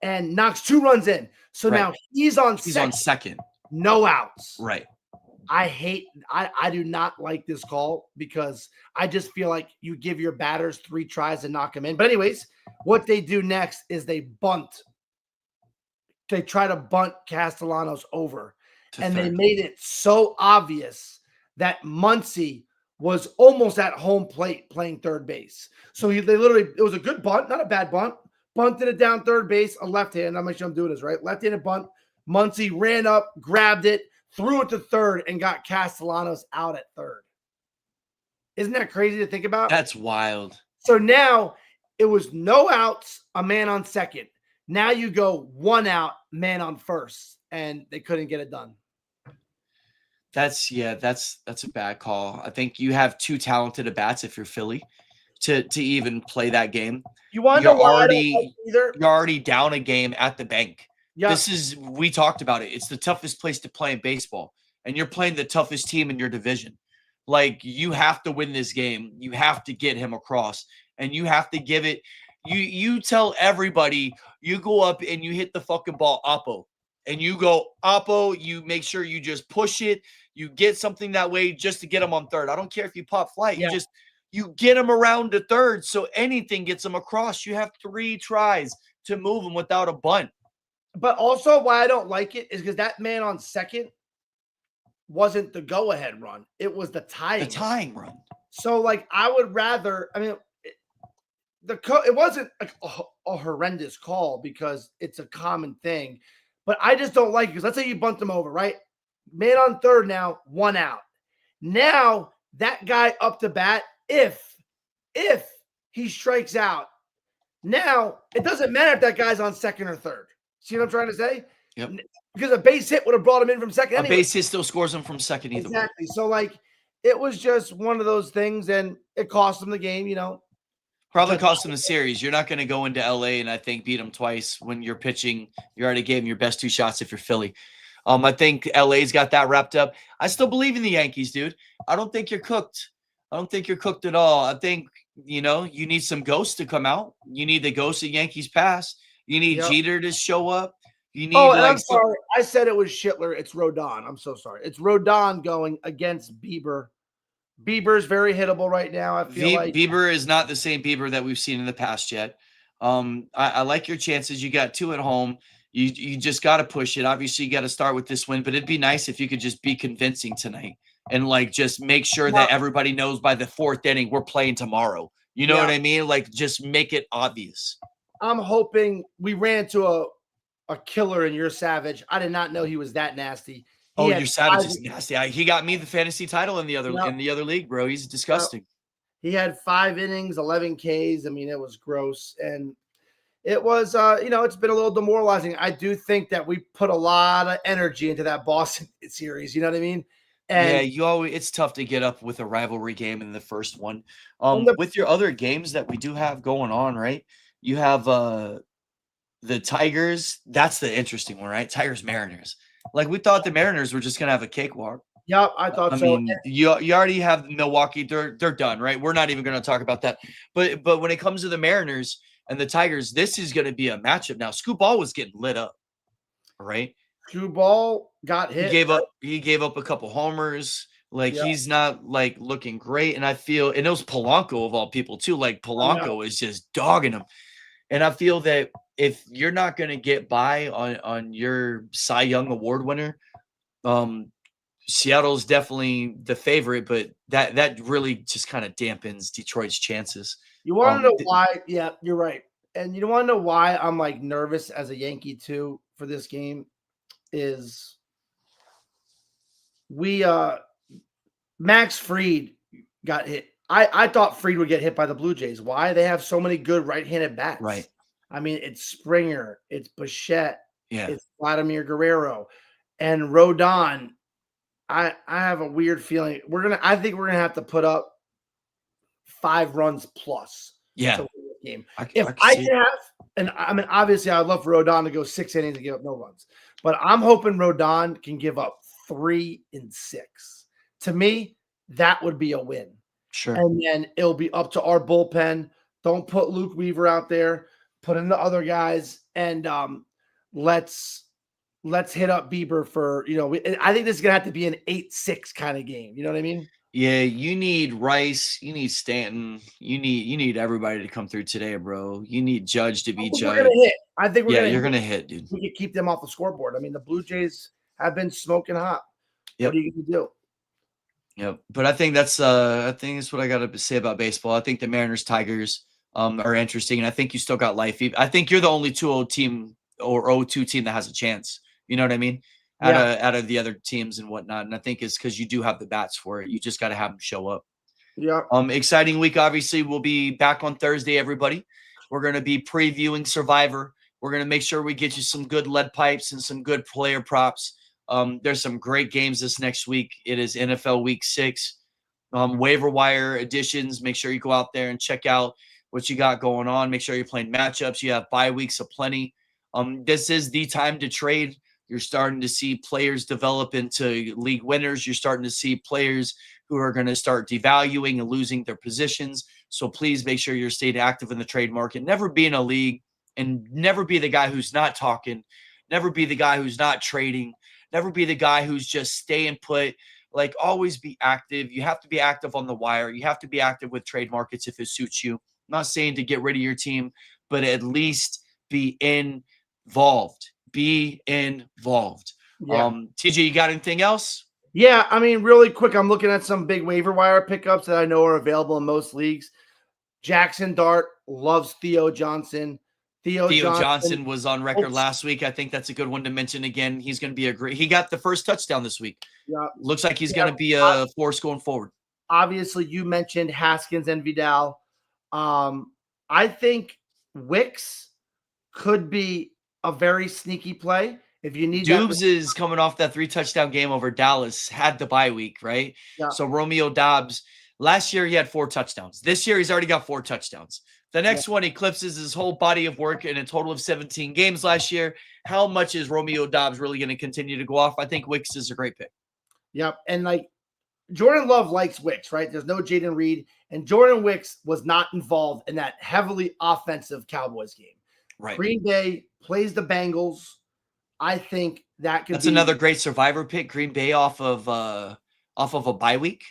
and knocks 2 runs in. So now he's on second. No outs. Right. I do not like this call because I just feel like you give your batters 3 tries and knock them in. But anyways, what they do next is they bunt. They try to bunt Castellanos over. And they made it so obvious that Muncy was almost at home plate playing third base. So it was a good bunt, not a bad bunt. Bunted it down third base, a left hand. I'm not sure I'm doing this right. Left-handed bunt. Muncy ran up, grabbed it, threw it to third, and got Castellanos out at third. Isn't that crazy to think about? That's wild. So now it was no outs, a man on second. Now you go 1 out, man on first, and they couldn't get it done. That's a bad call. I think you have too talented at bats if you're Philly to even play that game. You want to know why I don't like either? You're already down a game at the bank. Yeah. We talked about it. It's the toughest place to play in baseball, and you're playing the toughest team in your division. Like, you have to win this game. You have to get him across, and you have to give it. You tell everybody, you go up and you hit the fucking ball oppo, and you go oppo. You make sure you just push it. You get something that way just to get him on third. I don't care if you pop flight. Yeah. You get him around to third, so anything gets him across. You have 3 tries to move him without a bunt. But also why I don't like it is because that man on second wasn't the go-ahead run. It was the tying run. So, like, I would rather – I mean, it wasn't a horrendous call because it's a common thing. But I just don't like it because let's say you bunt him over, right? Man on third now, 1 out. Now, that guy up to bat, if he strikes out, now it doesn't matter if that guy's on second or third. See what I'm trying to say? Yep. Because a base hit would have brought him in from second anyway. A base hit still scores him from second either way. Exactly. So, like, it was just one of those things, and it cost him the game, you know. Probably cost him the series. You're not going to go into LA and I think beat them twice when you're pitching. You already gave him your best 2 shots if you're Philly. I think LA's got that wrapped up. I still believe in the Yankees, dude. I don't think you're cooked. I don't think you're cooked at all. I think, you need some ghosts to come out. You need the ghost of Yankees past. You need Jeter to show up. You need I'm sorry. I said it was Schittler. It's Rodon. I'm so sorry. It's Rodon going against Bieber. Bieber's very hittable right now. I feel like Bieber is not the same Bieber that we've seen in the past yet. I like your chances. You got 2 at home. You just got to push it. Obviously, you got to start with this win, but it'd be nice if you could just be convincing tonight and, like, just make sure that everybody knows by the 4th inning we're playing tomorrow. You know what I mean? Like, just make it obvious. I'm hoping we ran to a killer in your Savage. I did not know he was that nasty. Your Savage is nasty. He got me the fantasy title in the other league, bro. He's disgusting. He had 5 innings, 11 Ks. I mean, it was gross. And it was, it's been a little demoralizing. I do think that we put a lot of energy into that Boston series. You know what I mean? And it's tough to get up with a rivalry game in the first one. With your other games that we do have going on, right? You have the Tigers. That's the interesting one, right? Tigers Mariners. Like, we thought the Mariners were just gonna have a cakewalk. Yep, I thought so. I mean, you already have Milwaukee. They're done, right? We're not even going to talk about that. But when it comes to the Mariners and the Tigers, this is going to be a matchup. Now, Scoop Ball was getting lit up, right? Drew Ball got He hit. gave Right? up he gave up a couple homers. Like, Yeah, he's not, like, looking great, and I feel and it was Polanco of all people too, like, I know. Polanco is just dogging him, and I feel that if you're not gonna get by on your Cy Young Award winner, um, Seattle's definitely the favorite, but that really just kinda dampens Detroit's chances. You want to know Th why? Yeah, you're right. And you want to know why I'm like nervous as a Yankee too for this game is we Max Fried got hit. I thought Fried would get hit by the Blue Jays. Why? They have so many good right-handed bats. Right. I mean, it's Springer, it's Bichette, Yeah. it's Vladimir Guerrero, and Rodon. I have a weird feeling I think we're gonna have to put up 5 runs plus to Yeah. win the game. I If can I see it. can have, and I mean, obviously, I'd love for Rodon to go 6 innings and give up no runs, but I'm hoping Rodon can give up 3 and 6. To me, that would be a win. Sure. And then it'll be up to our bullpen. Don't put Luke Weaver out there. Put in the other guys, and let's hit up Bieber for I think this is gonna have to be an 8-6 kind of game. You know what I mean? Yeah, you need Rice, you need Stanton, you need everybody to come through today, bro. You need Judge to I be think we're gonna Judge. hit. I think we're Yeah, gonna you're hit. gonna hit, dude. We could keep them off the scoreboard. I mean, the Blue Jays have been smoking hot. What Yep. are you gonna do? Yep. But I think that's what I gotta say about baseball. I think the Mariners Tigers are interesting, and I think you still got life. I think you're the only 2-0 team or 0-2 team that has a chance. You know what I mean? Out Yeah, of out of the other teams and whatnot. And I think it's because you do have the bats for it. You just gotta have them show up. yeah, Exciting week. Obviously, we'll be back on Thursday, everybody. We're going to be previewing Survivor. We're going to make sure we get you some good lead pipes and some good player props. There's some great games this next week. It is NFL Week 6. Waiver wire additions. Make sure you go out there and check out what you got going on. Make sure you're playing matchups. You have bye weeks aplenty. This is the time to trade. You're starting to see players develop into league winners. You're starting to see players who are going to start devaluing and losing their positions. So please make sure you're staying active in the trade market. Never be in a league and never be the guy who's not talking. Never be the guy who's not trading. Never be the guy who's just staying put. Like, always be active. You have to be active on the wire. You have to be active with trade markets if it suits you. I'm not saying to get rid of your team, but at least be involved. Be involved. yeah. TJ, you got anything else? Yeah, I mean, really quick, I'm looking at some big waiver wire pickups that I know are available in most leagues. Jackson Dart loves Theo Johnson. Theo Johnson was on record last week. I think that's a good one to mention again. He's going to be a great. He got the first touchdown this week. Yeah, Looks like he's yeah. going to be a force going forward. Obviously, you mentioned Haskins and Vidal. I think Wicks could be a very sneaky play if you need that. Dubes is coming off that 3-touchdown game over Dallas, had the bye week, right? Yeah. So Romeo Dobbs, last year he had 4 touchdowns. This year he's already got 4 touchdowns. The next one eclipses his whole body of work in a total of 17 games last year. How much is Romeo Dobbs really going to continue to go off? I think Wicks is a great pick. Yep. And like Jordan Love likes Wicks, right? There's no Jaden Reed. And Jordan Wicks was not involved in that heavily offensive Cowboys game. Right. Green Bay plays the Bengals. I think that's another great survivor pick. Green Bay off of a bye week.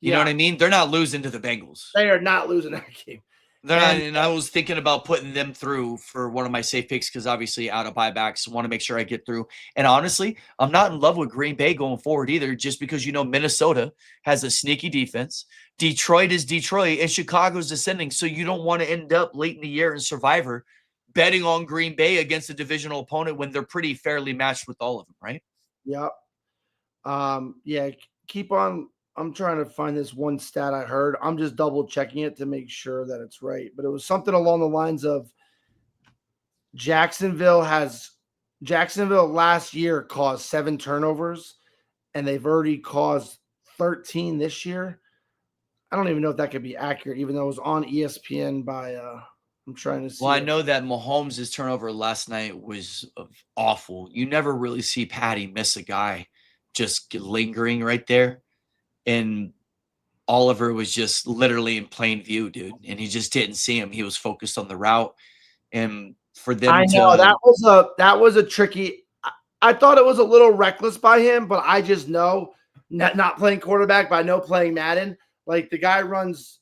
You know what I mean? They're not losing to the Bengals. They are not losing that game. They're not, and I was thinking about putting them through for one of my safe picks because obviously out of buybacks, want to make sure I get through. And honestly, I'm not in love with Green Bay going forward either, just because Minnesota has a sneaky defense. Detroit is Detroit, and Chicago's descending. So you don't want to end up late in the year in Survivor betting on Green Bay against a divisional opponent when they're pretty fairly matched with all of them, right? Yep. Yeah, keep on. I'm trying to find this one stat I heard. I'm just double checking it to make sure that it's right. But it was something along the lines of Jacksonville last year caused 7 turnovers, and they've already caused 13 this year. I don't even know if that could be accurate, even though it was on ESPN by I'm trying to see. Well, I know that Mahomes' turnover last night was awful. You never really see Patty miss a guy just lingering right there. And Oliver was just literally in plain view, dude. And he just didn't see him. He was focused on the route. And for them that was a tricky. I thought it was a little reckless by him, but I just know, not playing quarterback, but I know playing Madden, like the guy runs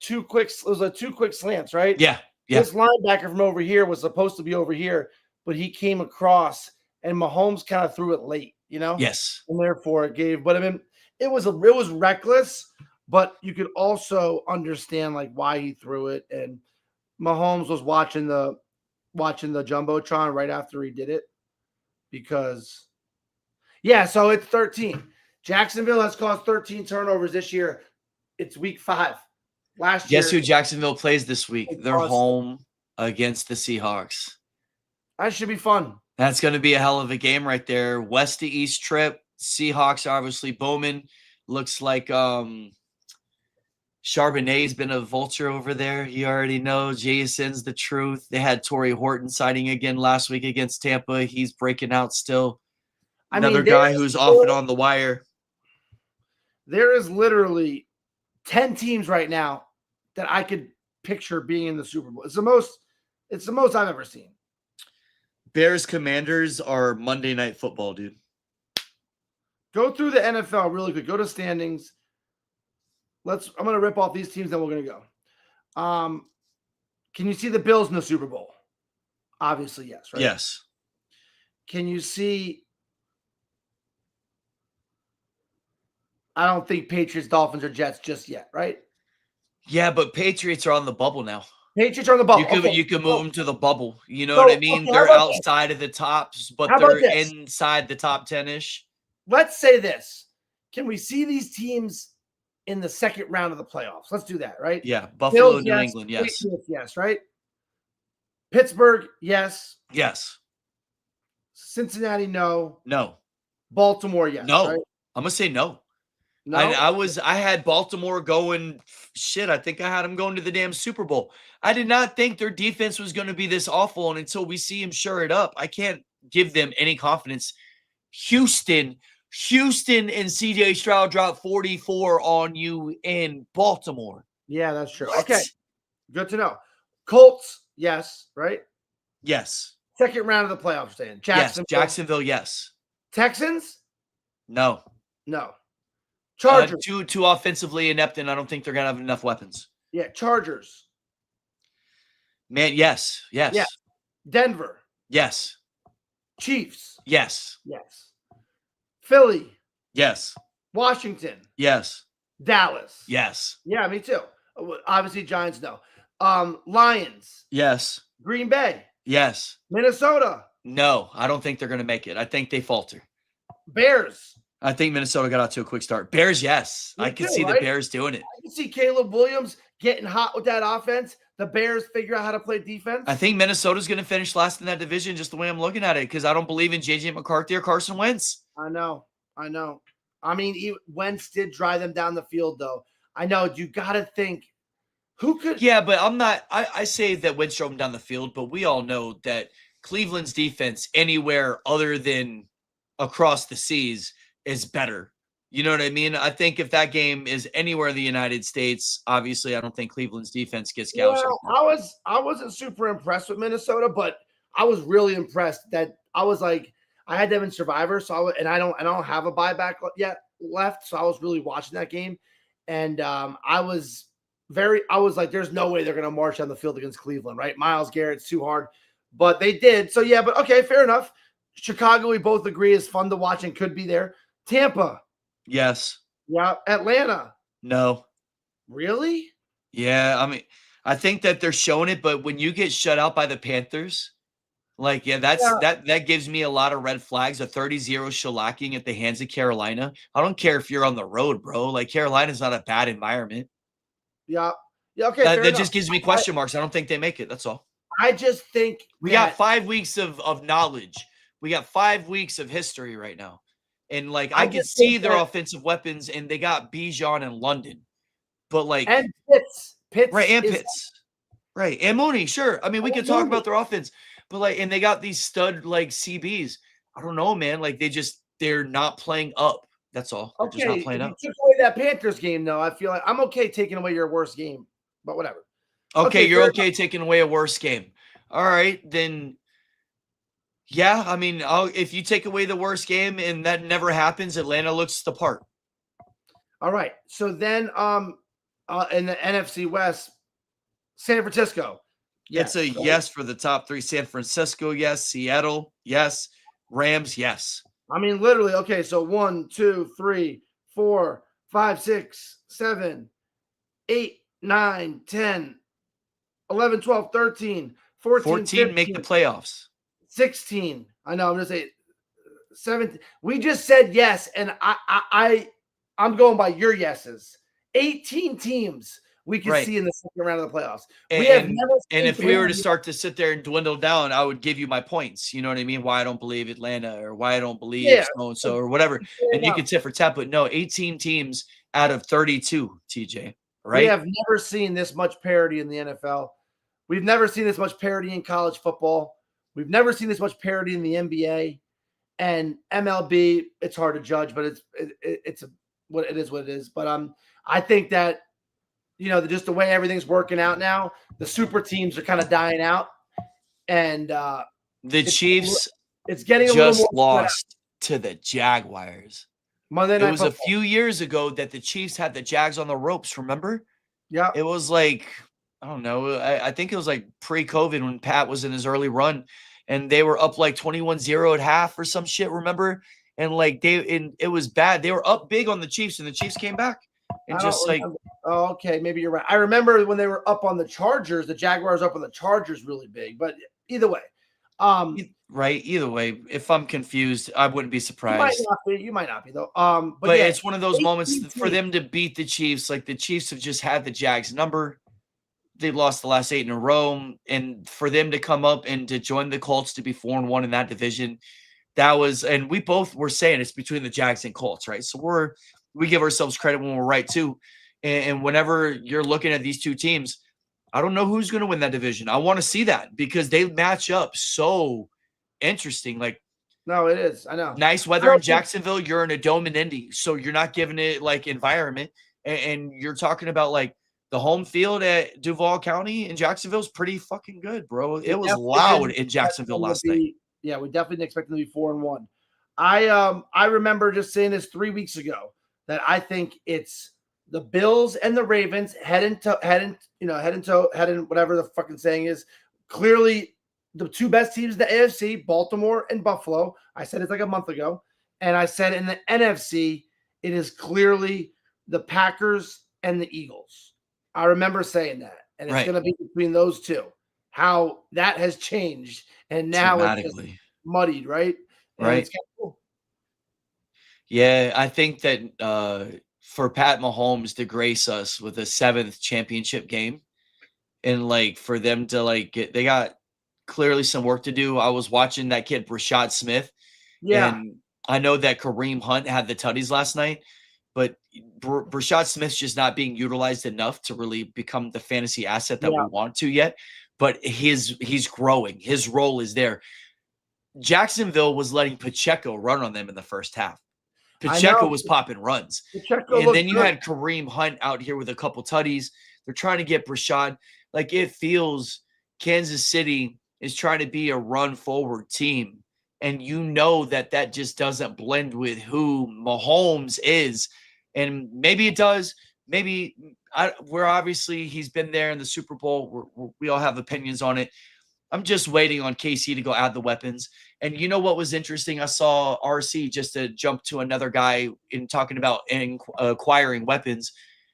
two quick slants, right? Yeah. Yeah. This linebacker from over here was supposed to be over here, but he came across and Mahomes kind of threw it late, Yes. and therefore it gave. But I mean, it was reckless, but you could also understand like why he threw it. And Mahomes was watching the jumbotron right after he did it, because so it's 13. Jacksonville has caused 13 turnovers this year. It's week 5. Last year, Guess who Jacksonville plays this week? They're caused, home against the Seahawks. that should be fun. That's going to be a hell of a game right there. West to East trip. Seahawks, obviously. Bowman looks like Charbonnet's been a vulture over there. You already know. Jason's the truth. They had Torrey Horton signing again last week against Tampa. He's breaking out still. Another guy who's off and on the wire. There is literally 10 teams right now that I could picture being in the Super Bowl. It's the most I've ever seen. Bears Commanders are Monday Night Football, dude. Go through the NFL really quick. Go to standings. I'm going to rip off these teams, then we're going to go. Can you see the Bills in the Super Bowl? Obviously, yes, right? Yes. Can you see? I don't think Patriots, Dolphins, or Jets just yet, right? Yeah, but Patriots are on the bubble now. Patriots are on the bubble. You could move them to the bubble. You know what I mean? Okay, they're outside of the tops, but they're inside the top 10-ish. Let's say this. Can we see these teams in the second round of the playoffs? Let's do that, right? Yeah. Buffalo, Bills, New England, yes. Patriots, yes, right? Pittsburgh, yes. Yes. Cincinnati, no. No. Baltimore, yes. No. Right? I'm going to say no. No. I had Baltimore going, I think I had them going to the damn Super Bowl. I did not think their defense was going to be this awful, and until we see him shore it up, I can't give them any confidence. Houston and CJ Stroud dropped 44 on you in Baltimore. Yeah, that's true. What? Okay. Good to know. Colts, yes, right? Yes. Second round of the playoffs, saying. Jacksonville, yes. Texans? No. No. Chargers. Too offensively inept, and I don't think they're going to have enough weapons. Yeah, Chargers. Man, yes. Yes. Yeah. Denver. Yes. Chiefs. Yes. Yes. Philly. Yes. Washington. Yes. Dallas. Yes. Yeah, me too. Obviously, Giants, no. Lions. Yes. Green Bay. Yes. Minnesota. No, I don't think they're going to make it. I think they falter. Bears. I think Minnesota got out to a quick start. Bears, yes. I can see the Bears doing it. I can see Caleb Williams getting hot with that offense. The Bears figure out how to play defense. I think Minnesota's going to finish last in that division, just the way I'm looking at it, because I don't believe in J.J. McCarthy or Carson Wentz. I know. I mean, Wentz did drive them down the field, though. I know. You got to think. Who could? Yeah, but I'm not. I say that Wentz drove them down the field, but we all know that Cleveland's defense anywhere other than across the seas is better. You know what I mean? I think if that game is anywhere in the United States, obviously I don't think Cleveland's defense gets gouged. Well, I wasn't super impressed with Minnesota, but I was really impressed that I was like, I had them in Survivor, so I don't have a buyback yet left, so I was really watching that game, and I was like, there's no way they're gonna march on the field against Cleveland, right? Myles Garrett's too hard, but they did. So yeah, but okay, fair enough. Chicago, we both agree, is fun to watch and could be there. Tampa. Yes. Yeah. Atlanta. No. Really? Yeah. I mean, I think that they're showing it, but when you get shut out by the Panthers, like, that gives me a lot of red flags. A 30-0 shellacking at the hands of Carolina. I don't care if you're on the road, bro. Like, Carolina's not a bad environment. Yeah. Yeah. Okay. That just gives me question marks. I don't think they make it. That's all. I just think we got 5 weeks of knowledge. We got 5 weeks of history right now. And, like, I can see their offensive weapons, and they got Bijan in London. But, like... And Pitts. Right, and Pitts. Right, and Mooney, sure. I mean, we could talk about their offense. But, like, and they got these stud, like, CBs. I don't know, man. Like, they're not playing up. That's all. They're just not playing up. You took away that Panthers game, though. I feel like I'm okay taking away your worst game. But whatever. Okay, you're okay taking away a worst game. All right, then... Yeah, I mean, if you take away the worst game and that never happens, Atlanta looks the part. All right. So then in the NFC West, San Francisco. It's a Yes. yes for the top three. San Francisco, yes. Seattle, yes. Rams, yes. I mean, literally, okay, so 1, 2, 3, 4, 5, 6, 7, 8, 9, 10, 11, 12, 13, 14, 14 make the 15, playoffs. 16. I know, I'm going to say 17. We just said yes, and I'm going by your yeses. 18 teams we can Right. see in the second round of the playoffs. And, We have never and if seen we were to start to sit there and dwindle down, I would give you my points. You know what I mean? Why I don't believe Atlanta or why I don't believe yeah, so-and-so or whatever. And you can tit for tat, but no, 18 teams out of 32, TJ, right? We have never seen this much parity in the NFL. We've never seen this much parity in college football. We've never seen this much parity in the NBA and MLB. It's hard to judge, but it's what it is. What it is. But I think that just the way everything's working out now, the super teams are kind of dying out, and the Chiefs. It's getting a just little more lost to the Jaguars. Monday Night Football. A few years ago that the Chiefs had the Jags on the ropes. Remember? Yeah. It was like, I don't know. I think it was like pre-COVID when Pat was in his early run, and they were up like 21-0 at half or some shit. Remember? And like it was bad. They were up big on the Chiefs, and the Chiefs came back and just like. Oh, okay, maybe you're right. I remember when they were up on the Chargers. The Jaguars up on the Chargers really big, but either way. Right. Either way, if I'm confused, I wouldn't be surprised. You might not be though. But yeah, it's one of those moments for them to beat the Chiefs. Like the Chiefs have just had the Jags number. They've lost the last 8 in a row, and for them to come up and to join the Colts to be 4-1 in that division, that was. And we both were saying it's between the Jags and Colts, right? So we give ourselves credit when we're right too. And whenever you're looking at these two teams, I don't know who's going to win that division. I want to see that because they match up so interesting. Like, no, it is. I know. Nice weather in Jacksonville. You're in a dome in Indy, so you're not giving it like environment. And you're talking about like the home field at Duval County in Jacksonville is pretty fucking good, bro. It was loud in Jacksonville last night. Yeah, we definitely didn't expect them to be 4-1. I remember just saying this 3 weeks ago that I think it's the Bills and the Ravens head and whatever the fucking saying is. Clearly, the two best teams in the AFC, Baltimore and Buffalo. I said it like a month ago. And I said in the NFC, it is clearly the Packers and the Eagles. I remember saying that. And it's going to be between those two. How that has changed. And now it's just muddied, right? And right. It's kind of cool. Yeah, I think that for Pat Mahomes to grace us with a 7th championship game and like for them to like they got clearly some work to do. I was watching that kid Rashad Smith. Yeah. And I know that Kareem Hunt had the tutties last night, but Rashad Smith's just not being utilized enough to really become the fantasy asset that we want to yet. But he's growing. His role is there. Jacksonville was letting Pacheco run on them in the first half. Pacheco was popping runs. And then you had Kareem Hunt out here with a couple tutties. They're trying to get Rashad. Like it feels Kansas City is trying to be a run forward team. And you know that just doesn't blend with who Mahomes is. And maybe it does. Maybe we're obviously he's been there in the Super Bowl. We all have opinions on it. I'm just waiting on KC to go add the weapons. And you know what was interesting? I saw RC just to jump to another guy in talking about acquiring weapons.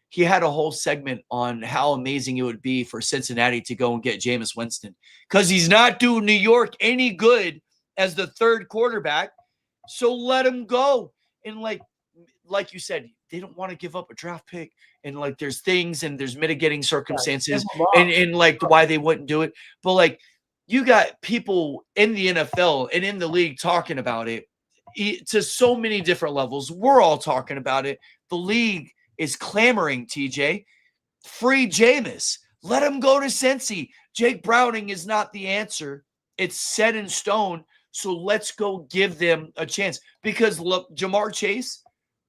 He had a whole segment on how amazing it would be for Cincinnati to go and get Jameis Winston because he's not doing New York any good as the 3rd quarterback. So let him go. And like you said, they don't want to give up a draft pick. And like there's things and there's mitigating circumstances and like why they wouldn't do it. But like you got people in the NFL and in the league talking about it to so many different levels. We're all talking about it. The league is clamoring, TJ. Free Jameis. Let him go to Cincy. Jake Browning is not the answer. It's set in stone. So let's go give them a chance. Because look, Jamar Chase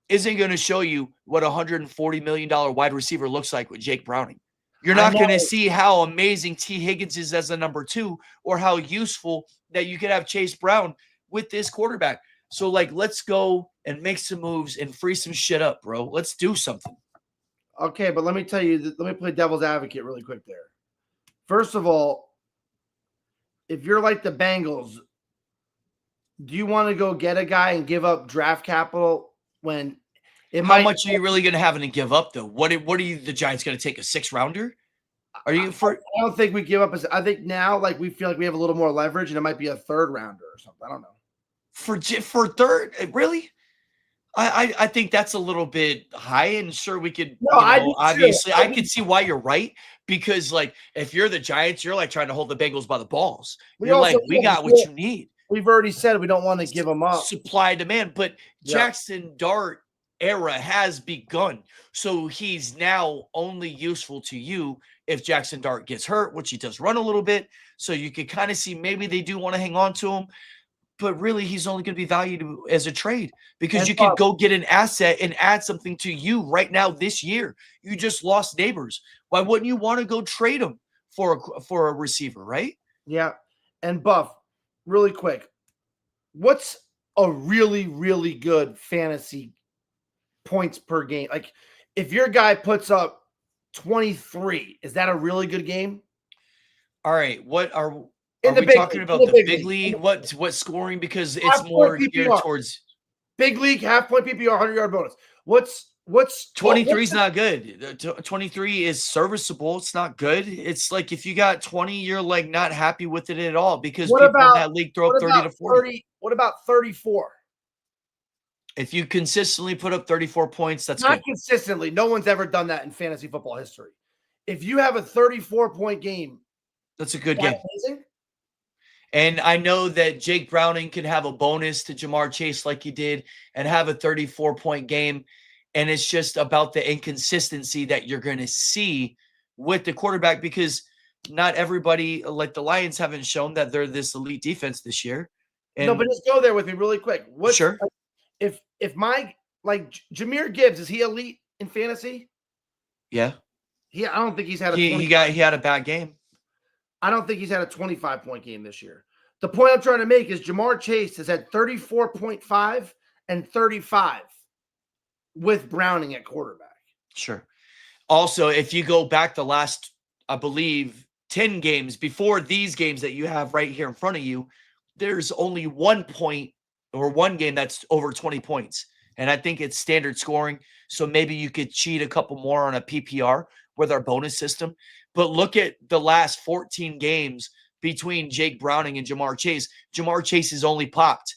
isn't going to show you what a $140 million wide receiver looks like with Jake Browning. You're I not know. going to see how amazing T. Higgins is as a number 2 or how useful that you could have Chase Brown with this quarterback. So, like, let's go and make some moves and free some shit up, bro. Let's do something. Okay, but let me tell you, let me play devil's advocate really quick there. First of all, if you're like the Bengals, do you want to go get a guy and give up draft capital when it How might? much are you really going to have to give up, though? What are you, the Giants, going to take a 6-rounder? Are you for? I don't think we give up. I think now, like, we feel like we have a little more leverage, and it might be a 3rd rounder or something. I don't know. For third, really? I think that's a little bit high, and sure we could. No, I do obviously, too. I could see why you're right, because like if you're the Giants, you're like trying to hold the Bengals by the balls. You're like, we got what you need. We've already said we don't want to give them up. Supply demand, but Yeah. Jackson Dart era has begun, so he's now only useful to you if Jackson Dart gets hurt, which he does run a little bit. So you could kind of see maybe they do want to hang on to him. But really, he's only going to be valued as a trade because And you can go get an asset and add something to you right now this year. You just lost Neighbors. Why wouldn't you want to go trade him for a receiver, right? Yeah. And Buff, really quick, what's a really, really good fantasy points per game? Like, if your guy puts up 23, is that a really good game? All right. What are In the we big talking league, about? The big league? What scoring? Because it's more geared towards big league, half point PPR, 100-yard bonus. What's 23 is not good. 23 is serviceable. It's not good. It's like if you got 20, you're like not happy with it at all because people in that league throw up 30 to 40. What about 34? If you consistently put up 34 points, that's not good. Consistently. No one's ever done that in fantasy football history. If you have a 34-point game, that's a good game. Amazing. And I know that Jake Browning can have a bonus to Jamar Chase like he did and have a 34-point game. And it's just about the inconsistency that you're going to see with the quarterback because not everybody, like the Lions, haven't shown that they're this elite defense this year. And no, but just go there with me really quick. Sure. If my like Jahmyr Gibbs, is he elite in fantasy? Yeah. I don't think he's had a he had a bad game. I don't think he's had a 25-point game this year. The point I'm trying to make is Jamar Chase has had 34.5 and 35 with Browning at quarterback. Sure. Also, if you go back the last, I believe, 10 games before these games that you have right here in front of you, there's only 1 point or one game that's over 20 points. And I think it's standard scoring. So maybe you could cheat a couple more on a PPR with our bonus system. But look at the last 14 games between Jake Browning and Jamar Chase. Jamar Chase has only popped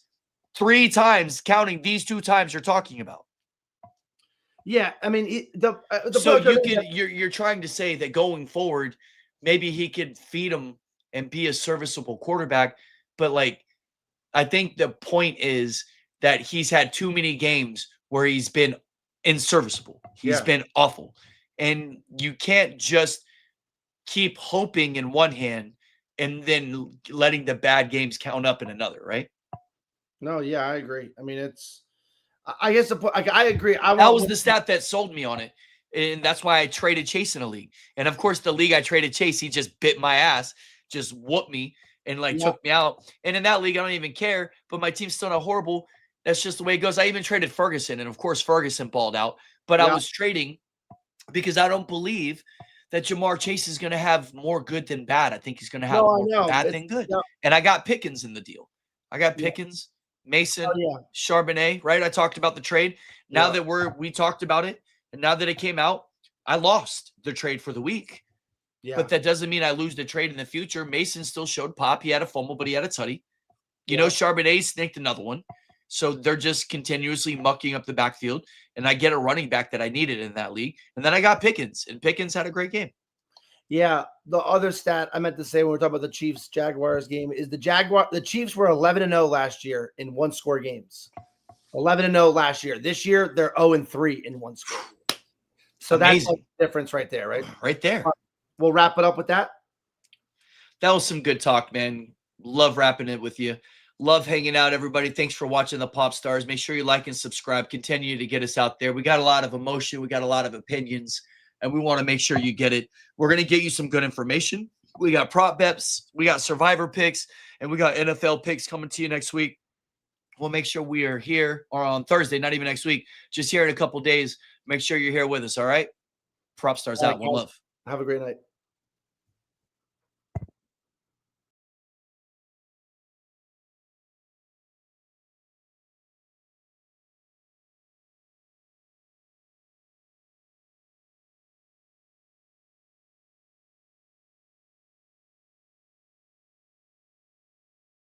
3 times, counting these 2 times you're talking about. Yeah, I mean, so you're trying to say that going forward, maybe he could feed him and be a serviceable quarterback, but like I think the point is that he's had too many games where he's been inserviceable. He's been awful, and you can't just keep hoping in one hand and then letting the bad games count up in another, right? No, yeah, I agree. I mean, I guess I agree. That was the stat that sold me on it. And that's why I traded Chase in a league. And of course, the league I traded Chase, he just bit my ass, just whooped me and took me out. And in that league, I don't even care, but my team's still not horrible. That's just the way it goes. I even traded Ferguson. And of course, Ferguson balled out. But I was trading because I don't believe that Jamar Chase is going to have more good than bad. I think he's going to have more bad than good. And I got Pickens in the deal. I got Pickens. Mason, Charbonnet, right? I talked about the trade. Now that we talked about it, and now that it came out, I lost the trade for the week. Yeah. But that doesn't mean I lose the trade in the future. Mason still showed pop. He had a fumble, but he had a tutty. You know, Charbonnet snaked another one. So they're just continuously mucking up the backfield. And I get a running back that I needed in that league. And then I got Pickens, and Pickens had a great game. Yeah, the other stat I meant to say when we're talking about the Chiefs-Jaguars game is the Chiefs were 11-0 last year in one-score games. 11-0 last year. This year, they're 0-3 in one-score. So that's the difference right there, right? Right there. We'll wrap it up with that. That was some good talk, man. Love wrapping it with you. Love hanging out, everybody. Thanks for watching the Pop Stars. Make sure you like and subscribe. Continue to get us out there. We got a lot of emotion. We got a lot of opinions. and we want to make sure you get it. We're going to get you some good information. We got prop bets, we got survivor picks, and we got NFL picks coming to you next week. We'll make sure we are here, or on Thursday, not even next week, just here in a couple days. Make sure you're here with us, all right? Prop Stars out. One love. Have a great night.